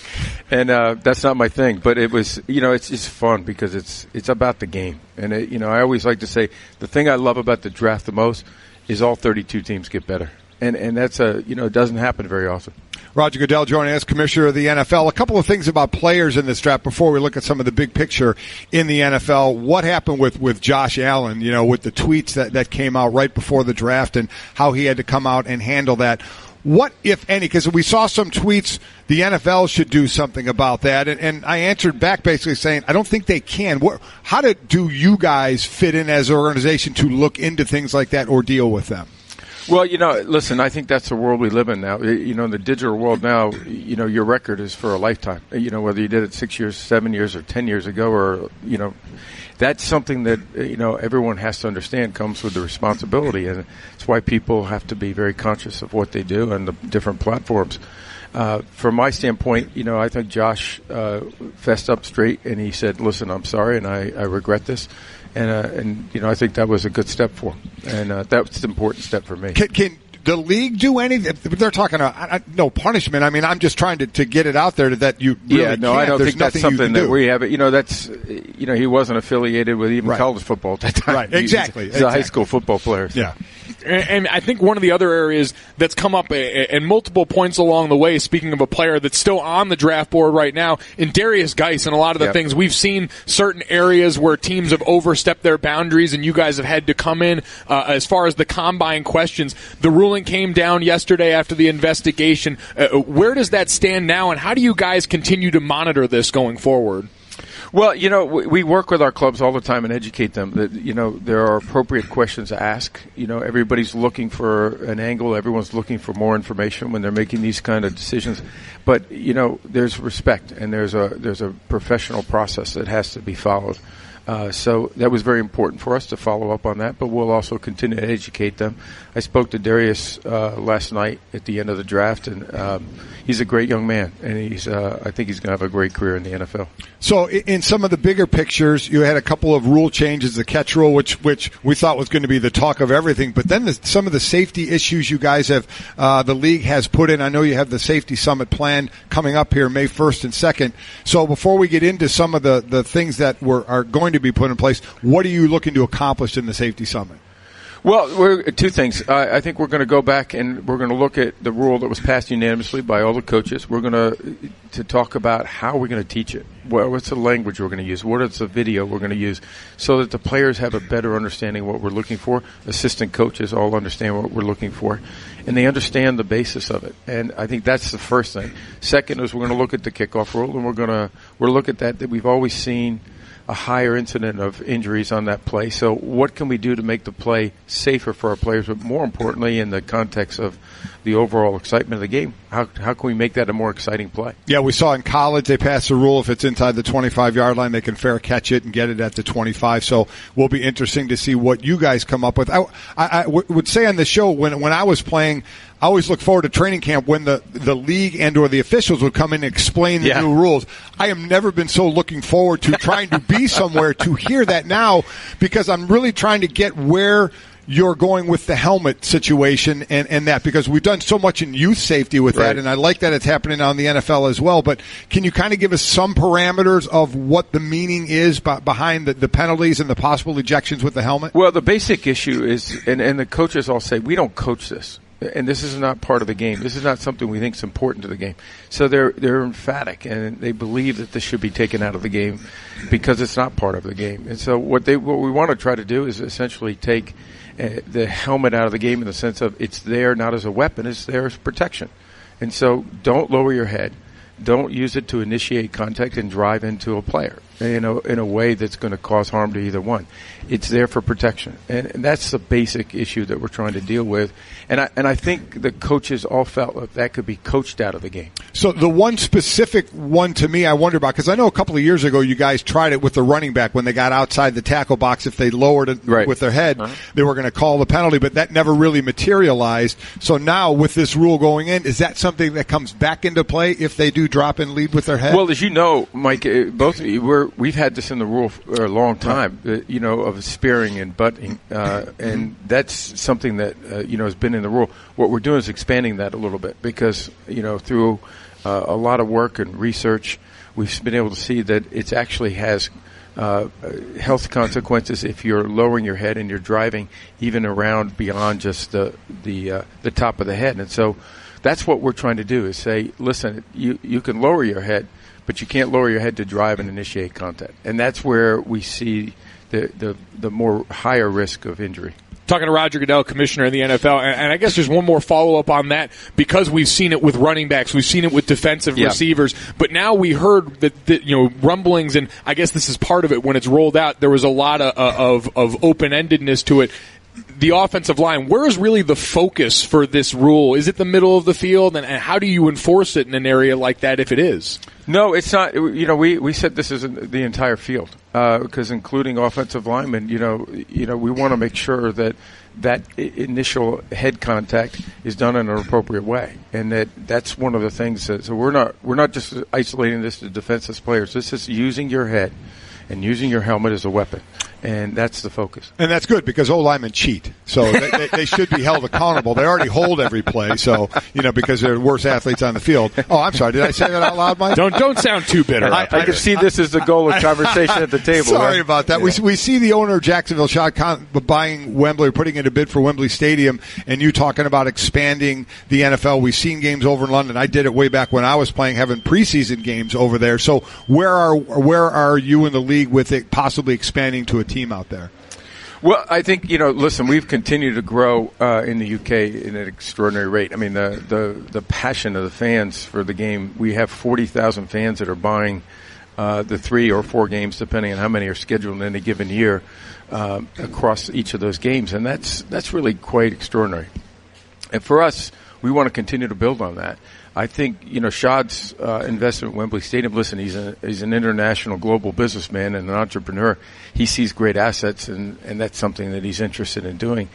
and that's not my thing. But it was, it's just fun because it's about the game. And I always like to say the thing I love about the draft the most is all 32 teams get better, and that's it doesn't happen very often. Roger Goodell joining us, Commissioner of the NFL. A couple of things about players in this draft before we look at some of the big picture in the NFL. What happened with Josh Allen, with the tweets that came out right before the draft and how he had to come out and handle that? What, if any, because we saw some tweets, the NFL should do something about that, and I answered back basically saying, I don't think they can. How do you guys fit in as an organization to look into things like that or deal with them? Well, listen, I think that's the world we live in now. In the digital world now, your record is for a lifetime. Whether you did it 6 years, 7 years, or 10 years ago, or, that's something that, everyone has to understand comes with the responsibility. And it's why people have to be very conscious of what they do and the different platforms. From my standpoint, I think Josh fessed up straight and he said, listen, I'm sorry and I regret this. And I think that was a good step for him. And that's an important step for me. Can the league do anything? They're talking no punishment. I mean, I'm just trying to get it out there that you really can't. I don't There's think that's something that we have. That's he wasn't affiliated with even college football at that time. Right, exactly. He's a high school football player. So. Yeah. And I think one of the other areas that's come up at multiple points along the way, speaking of a player that's still on the draft board right now, in Darius Geis, and a lot of the things we've seen certain areas where teams have overstepped their boundaries and you guys have had to come in as far as the combine questions. The ruling came down yesterday after the investigation. Where does that stand now, and how do you guys continue to monitor this going forward? Well, we work with our clubs all the time and educate them that, there are appropriate questions to ask. Everybody's looking for an angle. Everyone's looking for more information when they're making these kind of decisions. But, there's respect and there's a professional process that has to be followed. So that was very important for us to follow up on that, but we'll also continue to educate them. I spoke to Darius last night at the end of the draft, and he's a great young man, and I think he's going to have a great career in the NFL. So in some of the bigger pictures, you had a couple of rule changes, the catch rule, which we thought was going to be the talk of everything, but then some of the safety issues you guys have, the league has put in. I know you have the safety summit planned coming up here May 1st and 2nd. So before we get into some of the things that are going to be put in place, what are you looking to accomplish in the safety summit? Well, two things. I think we're going to go back and we're going to look at the rule that was passed unanimously by all the coaches. We're going to talk about how we're going to teach it. What's the language we're going to use? What is the video we're going to use so that the players have a better understanding of what we're looking for. Assistant coaches all understand what we're looking for, and they understand the basis of it. And I think that's the first thing. Second is we're going to look at the kickoff rule, and we'll look at that we've always seen a higher incident of injuries on that play. So what can we do to make the play safer for our players, but more importantly in the context of the overall excitement of the game? How can we make that a more exciting play? Yeah, we saw in college they passed a rule if it's inside the 25-yard line, they can fair catch it and get it at the 25. So will be interesting to see what you guys come up with. I would say on the show when I was playing, I always look forward to training camp when the league and or the officials would come in and explain the new rules. I have never been so looking forward to trying to be somewhere to hear that now, because I'm really trying to get where you're going with the helmet situation and that, because we've done so much in youth safety with that, and I like that it's happening on the NFL as well. But can you kind of give us some parameters of what the meaning is behind the penalties and the possible ejections with the helmet? Well, the basic issue is, and the coaches all say, we don't coach this. And this is not part of the game. This is not something we think is important to the game. So they're emphatic, and they believe that this should be taken out of the game because it's not part of the game. And so what we want to try to do is essentially take the helmet out of the game in the sense of it's there not as a weapon, it's there as protection. And so don't lower your head. Don't use it to initiate contact and drive into a player. in a way that's going to cause harm to either one. It's there for protection, and that's the basic issue that we're trying to deal with. And I think the coaches all felt that could be coached out of the game. So the one specific one to me I wonder about, because I know a couple of years ago you guys tried it with the running back when they got outside the tackle box. If they lowered it with their head, they were going to call the penalty, but that never really materialized. So now with this rule going in, is that something that comes back into play if they do drop and lead with their head? Well, as you know, Mike, both of you, we've had this in the rule for a long time, of spearing and butting, and that's something that, has been in the rule. What we're doing is expanding that a little bit because, through a lot of work and research, we've been able to see that it actually has health consequences if you're lowering your head and you're driving even around beyond just the top of the head. And so that's what we're trying to do is say, listen, you can lower your head, but you can't lower your head to drive and initiate contact. And that's where we see the more higher risk of injury. Talking to Roger Goodell, commissioner of the NFL, and I guess there's one more follow-up on that because we've seen it with running backs, we've seen it with defensive receivers, but now we heard that rumblings, and I guess this is part of it when it's rolled out, there was a lot of open-endedness to it. The offensive line, where is really the focus for this rule? Is it the middle of the field, and how do you enforce it in an area like that if it is? No, it's not. We said this is the entire field because including offensive linemen, we want to make sure that initial head contact is done in an appropriate way, and that's one of the things. So we're not just isolating this to defensive players. This is using your head and using your helmet as a weapon. And that's the focus. And that's good because O-linemen cheat. So they should be held accountable. They already hold every play, so, because they're the worst athletes on the field. Oh, I'm sorry. Did I say that out loud, Mike? Don't sound too bitter. I can see this as the goal of conversation at the table. Sorry about that. Yeah. We see the owner of Jacksonville, Shad Khan, buying Wembley, putting in a bid for Wembley Stadium, and you talking about expanding the NFL. We've seen games over in London. I did it way back when I was playing, having preseason games over there. So where are you in the league with it possibly expanding to a team out there? Well, I think, listen, we've continued to grow in the UK in an extraordinary rate. I mean, the passion of the fans for the game, we have 40,000 fans that are buying the 3 or 4 games, depending on how many are scheduled in any given year, across each of those games. And that's really quite extraordinary. And for us, we want to continue to build on that. I think, Shad's investment in Wembley Stadium, listen, he's an international global businessman and an entrepreneur. He sees great assets, and that's something that he's interested in doing.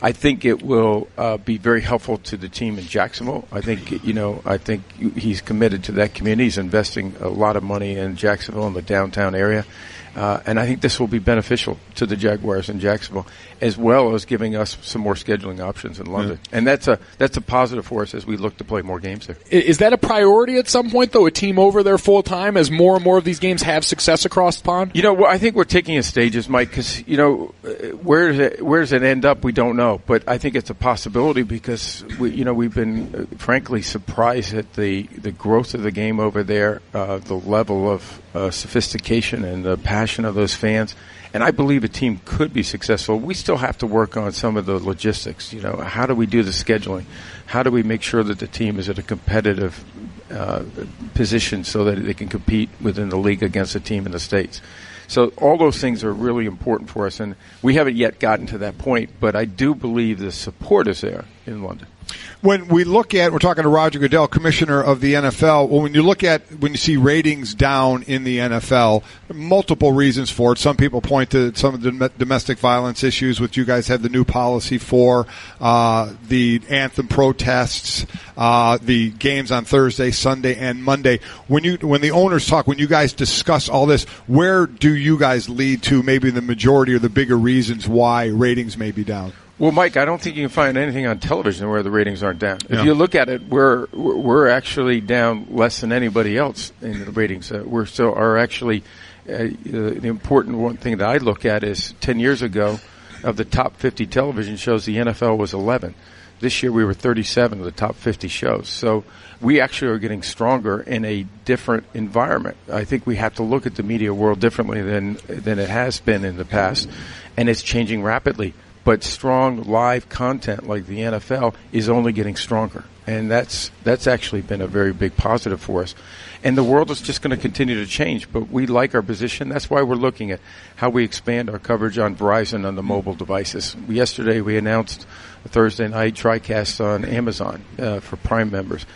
I think it will be very helpful to the team in Jacksonville. I think he's committed to that community. He's investing a lot of money in Jacksonville in the downtown area. And I think this will be beneficial to the Jaguars in Jacksonville, as well as giving us some more scheduling options in London. Yeah. And that's a positive for us as we look to play more games there. Is that a priority at some point, though, a team over there full time as more and more of these games have success across the pond? I think we're taking it stages, Mike, because, where does it end up? We don't know. But I think it's a possibility because, we've been, frankly, surprised at the growth of the game over there, the level of sophistication and the passion of those fans, and I believe a team could be successful. We still have to work on some of the logistics. How do we do the scheduling? How do we make sure that the team is at a competitive position so that they can compete within the league against a team in the States? So all those things are really important for us, and we haven't yet gotten to that point, but I do believe the support is there in London. When we look at, we're talking to Roger Goodell, commissioner of the NFL. Well, when you see ratings down in the NFL, multiple reasons for it. Some people point to some of the domestic violence issues, which you guys have the new policy for, the anthem protests, the games on Thursday, Sunday, and Monday. When the owners talk, when you guys discuss all this, where do you guys lead to maybe the majority or the bigger reasons why ratings may be down? Well, Mike, I don't think you can find anything on television where the ratings aren't down. Yeah. If you look at it, we're actually down less than anybody else in the ratings. We're still are actually the important one thing that I look at is 10 years ago, of the top 50 television shows, the NFL was 11. This year we were 37 of the top 50 shows. So we actually are getting stronger in a different environment. I think we have to look at the media world differently than it has been in the past, and it's changing rapidly. but strong live content like the NFL is only getting stronger. And that's actually been a very big positive for us. And the world is just going to continue to change, but we like our position. That's why we're looking at how we expand our coverage on Verizon on the mobile devices. Yesterday we announced a Thursday night TriCast on Amazon for Prime members.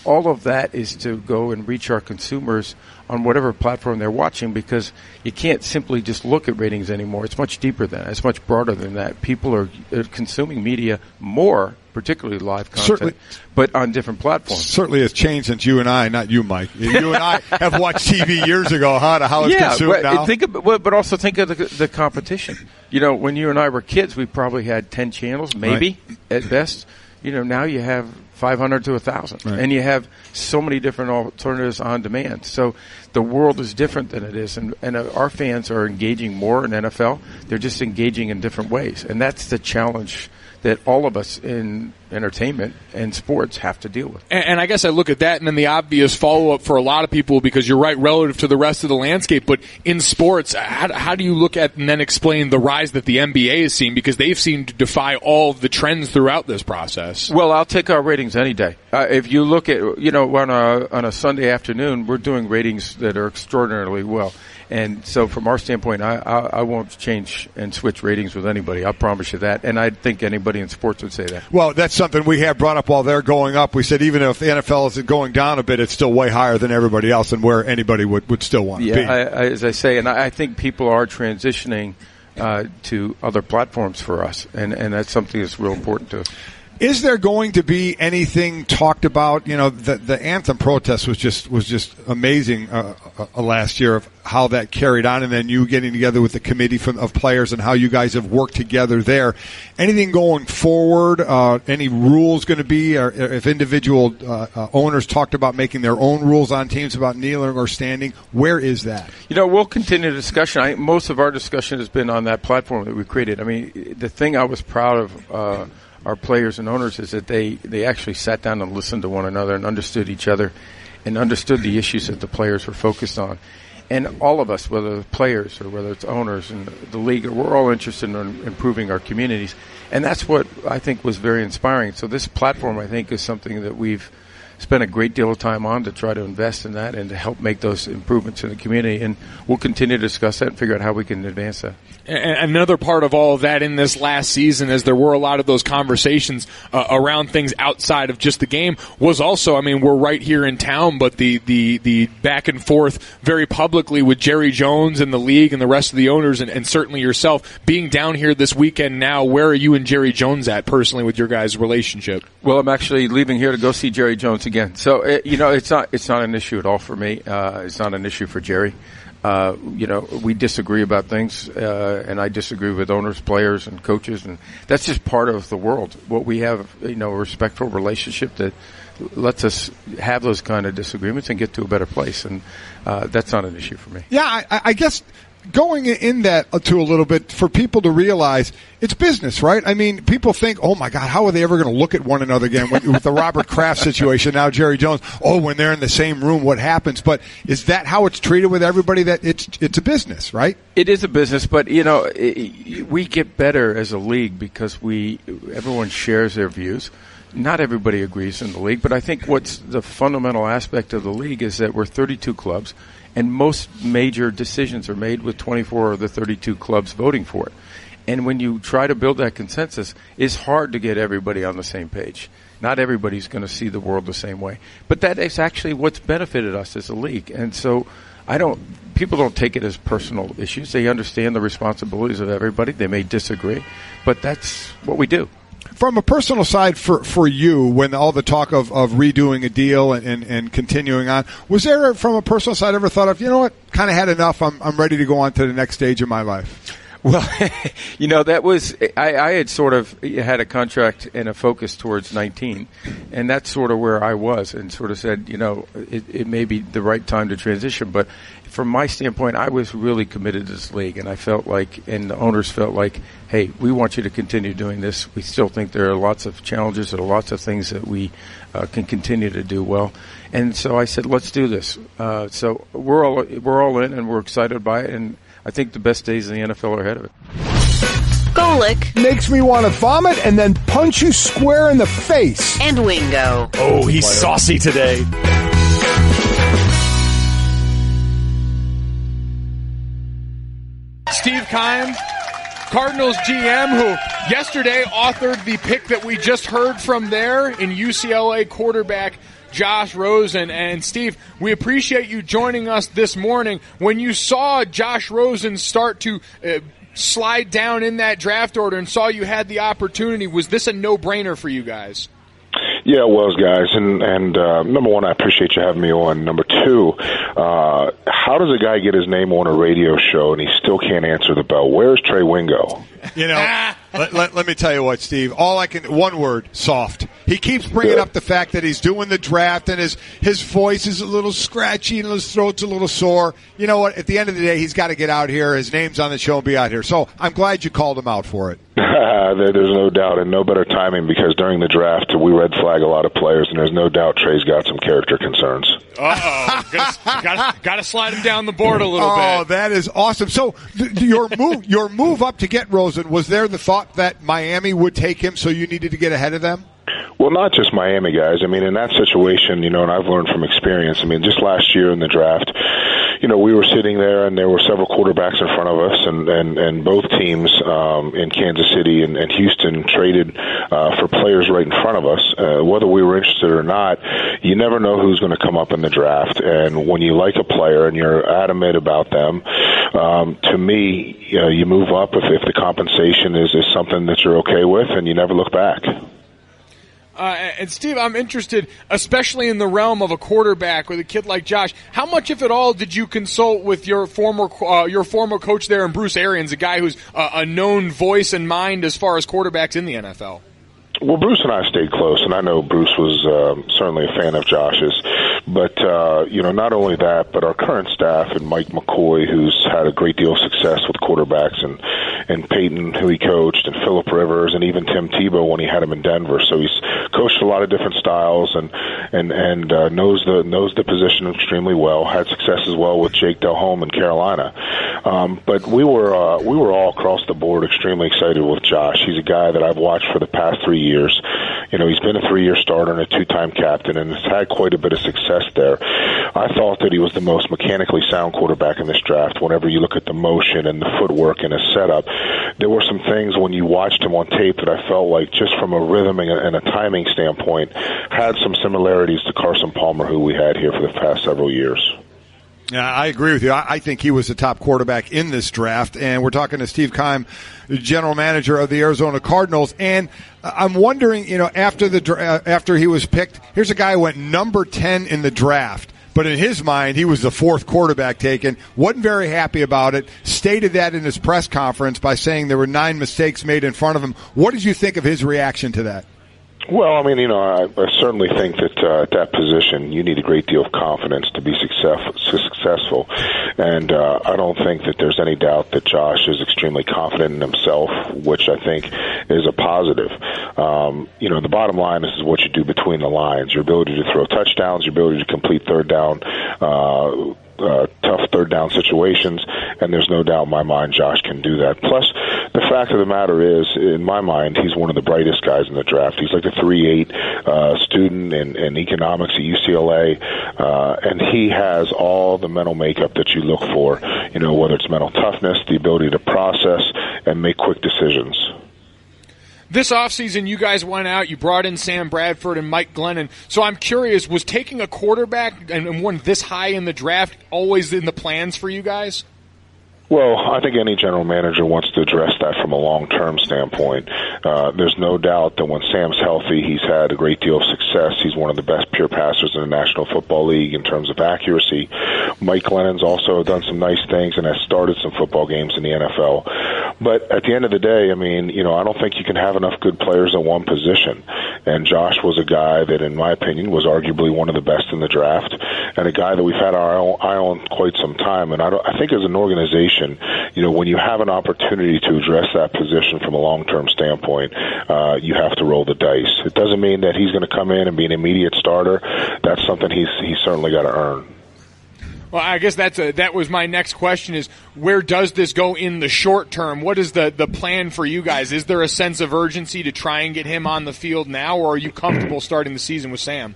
All of that is to go and reach our consumers on whatever platform they're watching, because you can't simply just look at ratings anymore. It's much deeper than that. It's much broader than that. People are consuming media more, particularly live content, certainly, but on different platforms. Certainly has changed since you and I, not you, Mike. You and I have watched TV years ago, to how it's consumed now. But also think of the competition. When you and I were kids, we probably had 10 channels, maybe, at best. Now you have 500 to 1,000, and you have so many different alternatives on demand. So the world is different than it is, and our fans are engaging more in NFL. They're just engaging in different ways, and that's the challenge that all of us in entertainment and sports have to deal with. And I guess I look at that, and then the obvious follow-up for a lot of people, because you're right, relative to the rest of the landscape, but in sports, how do you look at and then explain the rise that the NBA has seen, because they've seemed to defy all of the trends throughout this process? Well, I'll take our ratings any day. If you look at, on a Sunday afternoon, we're doing ratings that are extraordinarily well. And so from our standpoint, I won't change and switch ratings with anybody. I promise you that. And I think anybody in sports would say that. Well, that's something we have brought up while they're going up. We said even if the NFL is going down a bit, it's still way higher than everybody else and where anybody would still want to be. As I say, and I think people are transitioning to other platforms for us. And that's something that's real important to us. Is there going to be anything talked about? The anthem protest was just amazing last year of how that carried on, and then you getting together with the committee of players and how you guys have worked together there. Anything going forward? Any rules going to be? Or if individual owners talked about making their own rules on teams about kneeling or standing, where is that? We'll continue the discussion. Most of our discussion has been on that platform that we created. I mean, the thing I was proud of. Our players and owners is that they actually sat down and listened to one another and understood each other and understood the issues that the players were focused on. And all of us, whether it's players or whether it's owners and the league, we're all interested in improving our communities. And that's what I think was very inspiring. So this platform, I think, is something that we've spent a great deal of time on to try to invest in that and to help make those improvements in the community. And we'll continue to discuss that and figure out how we can advance that. And another part of all of that in this last season, as there were a lot of those conversations around things outside of just the game, was also, we're right here in town, but the back and forth very publicly with Jerry Jones and the league and the rest of the owners, and certainly yourself being down here this weekend now. Where are you and Jerry Jones at personally with your guys' relationship? Well, I'm actually leaving here to go see Jerry Jones again. So, it's not an issue at all for me. It's not an issue for Jerry. We disagree about things, and I disagree with owners, players, and coaches, and that's just part of the world. What we have, a respectful relationship that lets us have those kind of disagreements and get to a better place, and that's not an issue for me. Yeah, I guess going in that to a little bit for people to realize it's business, right? People think, oh my God, how are they ever going to look at one another again with the Robert Kraft situation, now Jerry Jones, when they're in the same room, what happens? But is that how it's treated with everybody, that it's a business, right? It is a business, but we get better as a league because everyone shares their views. Not everybody agrees in the league, but I think what's the fundamental aspect of the league is that we're 32 clubs, and most major decisions are made with 24 of the 32 clubs voting for it. And when you try to build that consensus, it's hard to get everybody on the same page. Not everybody's going to see the world the same way. But that is actually what's benefited us as a league. And so people don't take it as personal issues. They understand the responsibilities of everybody. They may disagree, but that's what we do. From a personal side for you, when all the talk of redoing a deal and continuing on, was there, from a personal side, ever thought of, kind of had enough, I'm ready to go on to the next stage of my life? Well, that was, I had sort of had a contract and a focus towards 19, and that's sort of where I was, and sort of said, it may be the right time to transition. But from my standpoint, I was really committed to this league, and I felt like, and the owners felt like, hey, we want you to continue doing this. We still think there are lots of challenges, there are lots of things that we can continue to do well. And so I said, let's do this. So we're all in, and we're excited by it, and I think the best days in the NFL are ahead of it. Golic. Makes me want to vomit and then punch you square in the face. And Wingo. Oh, he's saucy today. Steve Keim, Cardinals GM, who yesterday authored the pick that we just heard from there in UCLA quarterback Josh Rosen. And Steve, we appreciate you joining us this morning. When you saw Josh Rosen start to slide down in that draft order and saw you had the opportunity, was this a no-brainer for you guys? Yeah, it was, guys. And number one, I appreciate you having me on. Number two, how does a guy get his name on a radio show and he still can't answer the bell? Where's Trey Wingo? You know, let me tell you what, Steve. One word, soft. He keeps bringing up the fact that he's doing the draft and his voice is a little scratchy and his throat's a little sore. You know what? At the end of the day, he's got to get out here. His name's on the show and be out here. So I'm glad you called him out for it. There's no doubt, and no better timing because during the draft we red flag a lot of players, and there's no doubt Trey's got some character concerns. Got to slide him down the board a little bit. Oh, that is awesome. So your move up to get Rosen, was there the thought that Miami would take him, so you needed to get ahead of them? Well, not just Miami, guys. I mean, in that situation, and I've learned from experience. I mean, just last year in the draft, we were sitting there and there were several quarterbacks in front of us, and both teams in Kansas City and Houston traded for players right in front of us. Whether we were interested or not, you never know who's going to come up in the draft. And when you like a player and you're adamant about them, to me, you move up if the compensation is something that you're okay with, and you never look back. And Steve, I'm interested, especially in the realm of a quarterback with a kid like Josh. How much, if at all, did you consult with your former coach there, and Bruce Arians, a guy who's a known voice and mind as far as quarterbacks in the NFL? Well, Bruce and I stayed close, and I know Bruce was certainly a fan of Josh's. But, not only that, but our current staff and Mike McCoy, who's had a great deal of success with quarterbacks, and Peyton, who he coached, and Phillip Rivers, and even Tim Tebow when he had him in Denver. So he's coached a lot of different styles and knows the position extremely well. Had success as well with Jake Delhomme in Carolina. But we were all across the board extremely excited with Josh. He's a guy that I've watched for the past 3 years. He's been a 3-year starter and a 2-time captain, and has had quite a bit of success there. I thought that he was the most mechanically sound quarterback in this draft. Whenever you look at the motion and the footwork and his setup, there were some things when you watched him on tape that I felt like, just from a rhythm and a timing standpoint, had some similarities to Carson Palmer, who we had here for the past several years. Yeah, I agree with you. I think he was the top quarterback in this draft. And we're talking to Steve Keim, general manager of the Arizona Cardinals. And I'm wondering, after he was picked, here's a guy who went number 10 in the draft. But in his mind, he was the fourth quarterback taken. Wasn't very happy about it. Stated that in his press conference by saying there were 9 mistakes made in front of him. What did you think of his reaction to that? Well, I mean, I certainly think that at that position you need a great deal of confidence to be successful. And I don't think that there's any doubt that Josh is extremely confident in himself, which I think is a positive. The bottom line is what you do between the lines, your ability to throw touchdowns, your ability to complete third down, tough third down situations, and there's no doubt in my mind Josh can do that. Plus, the fact of the matter is, in my mind, he's one of the brightest guys in the draft. He's like a 3.8 student in economics at UCLA, and he has all the mental makeup that you look for, whether it's mental toughness, the ability to process, and make quick decisions. This offseason, you guys went out, you brought in Sam Bradford and Mike Glennon. So I'm curious, was taking a quarterback and one this high in the draft always in the plans for you guys? Well, I think any general manager wants to address that from a long-term standpoint. There's no doubt that when Sam's healthy, he's had a great deal of success. He's one of the best pure passers in the National Football League in terms of accuracy. Mike Glennon's also done some nice things and has started some football games in the NFL. But at the end of the day, I mean, I don't think you can have enough good players at one position. And Josh was a guy that, in my opinion, was arguably one of the best in the draft, and a guy that we've had our eye on quite some time. And I think as an organization, when you have an opportunity to address that position from a long-term standpoint, you have to roll the dice. It doesn't mean that he's going to come in and be an immediate starter. That's something he's certainly got to earn. Well, I guess that was my next question is, where does this go in the short term? What is the plan for you guys? Is there a sense of urgency to try and get him on the field now, or are you comfortable starting the season with Sam?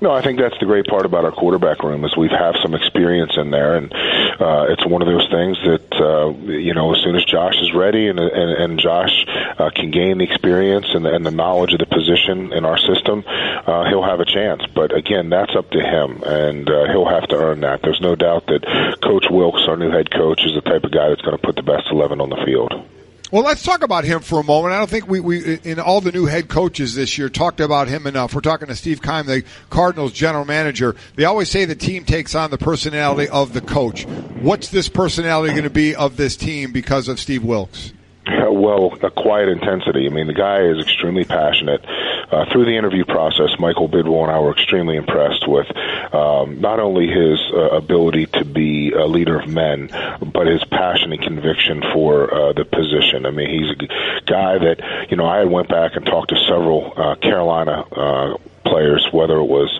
No, I think that's the great part about our quarterback room is we have some experience in there, and it's one of those things that as soon as Josh is ready and Josh can gain the experience and the knowledge of the position in our system, he'll have a chance. But again, that's up to him, and he'll have to earn that. There's no doubt that Coach Wilkes, our new head coach, is the type of guy that's going to put the best 11 on the field. Well, let's talk about him for a moment. I don't think we in all the new head coaches this year talked about him enough. We're talking to Steve Keim, the Cardinals general manager. They always say the team takes on the personality of the coach. What's this personality going to be of this team because of Steve Wilkes? Well, a quiet intensity. I mean, the guy is extremely passionate. Through the interview process, Michael Bidwell and I were extremely impressed with not only his ability to be a leader of men, but his passion and conviction for the position. I mean, he's a guy that, I went back and talked to several Carolina players, whether it was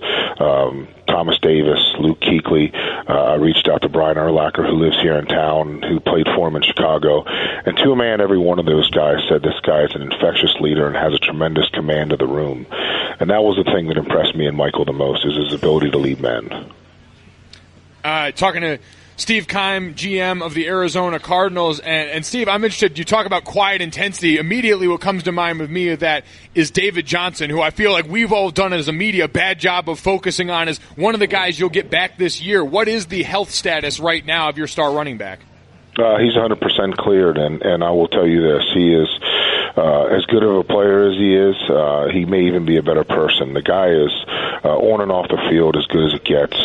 Thomas Davis, Luke Kuechly. I reached out to Brian Urlacher, who lives here in town, who played for him in Chicago. And to a man, every one of those guys said this guy is an infectious leader and has a tremendous command of the room. And that was the thing that impressed me and Michael the most, is his ability to lead men. Talking to Steve Keim, GM of the Arizona Cardinals. And Steve, I'm interested, you talk about quiet intensity. Immediately what comes to mind with me of that is David Johnson, who I feel like we've all done as a media a bad job of focusing on as one of the guys you'll get back this year. What is the health status right now of your star running back? He's 100% cleared, and I will tell you this. He is as good of a player as he is. He may even be a better person. The guy is on and off the field as good as it gets.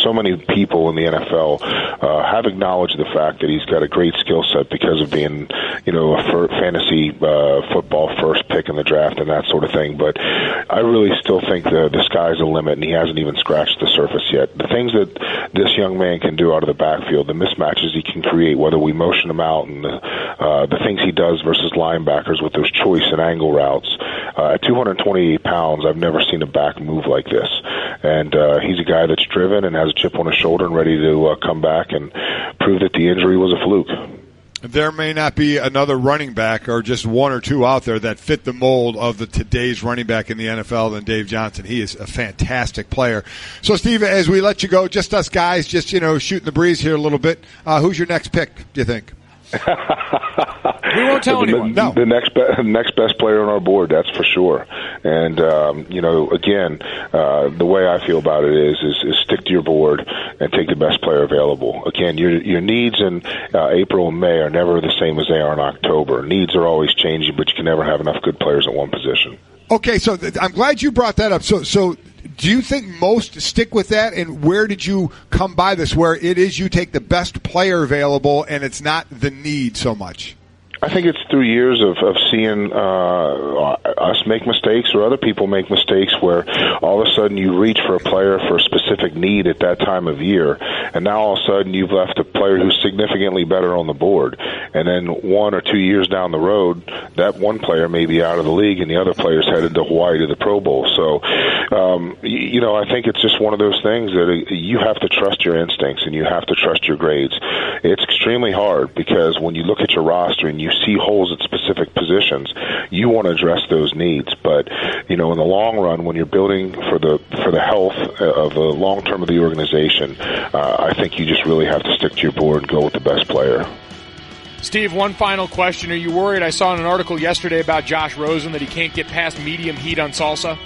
So many people in the NFL have acknowledged the fact that he's got a great skill set because of being, a fantasy football first pick in the draft and that sort of thing. But I really still think the sky's the limit, and he hasn't even scratched the surface yet. The things that this young man can do out of the backfield, the mismatches he can create, whether we motion him out and the things he does versus linebackers with those choice and angle routes. At 228 pounds, I've never seen a back move like this. And he's a guy that's driven and has a chip on his shoulder and ready to come back and prove that the injury was a fluke. There may not be another running back or just one or two out there that fit the mold of today's running back in the NFL than Dave Johnson. He is a fantastic player. So, Steve, as we let you go, just us guys, just, shooting the breeze here a little bit, who's your next pick, do you think? We won't tell anyone. No. The next best player on our board, that's for sure. And again, the way I feel about it is stick to your board and take the best player available. Again, your needs in April and May are never the same as they are in October. Needs are always changing, but you can never have enough good players at one position. Okay, so I'm glad you brought that up. So do you think most stick with that, and where did you come by this, where it is you take the best player available and it's not the need so much? I think it's through years of seeing us make mistakes or other people make mistakes where all of a sudden you reach for a player for a specific need at that time of year, and now all of a sudden you've left a player who's significantly better on the board. And then 1 or 2 years down the road, that one player may be out of the league and the other player's headed to Hawaii to the Pro Bowl. So, I think it's just one of those things that you have to trust your instincts and you have to trust your grades. It's extremely hard because when you look at your roster and you see holes at specific positions, you want to address those needs. But, in the long run, when you're building for the health of the long term of the organization, I think you just really have to stick to your board and go with the best player. Steve, one final question. Are you worried? I saw in an article yesterday about Josh Rosen that he can't get past medium heat on salsa.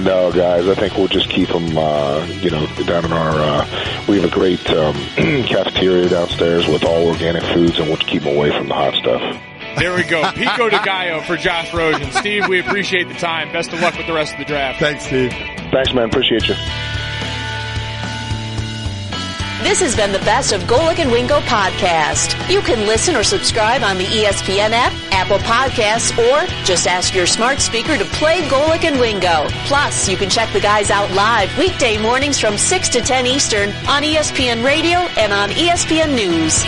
No, guys. I think we'll just keep them, down in our. We have a great cafeteria downstairs with all organic foods, and we'll keep them away from the hot stuff. There we go. Pico de Gallo for Josh Rosen. Steve, we appreciate the time. Best of luck with the rest of the draft. Thanks, Steve. Thanks, man. Appreciate you. This has been the Best of Golic and Wingo podcast. You can listen or subscribe on the ESPN app, Apple Podcasts, or just ask your smart speaker to play Golic and Wingo. Plus, you can check the guys out live weekday mornings from 6 to 10 Eastern on ESPN Radio and on ESPN News.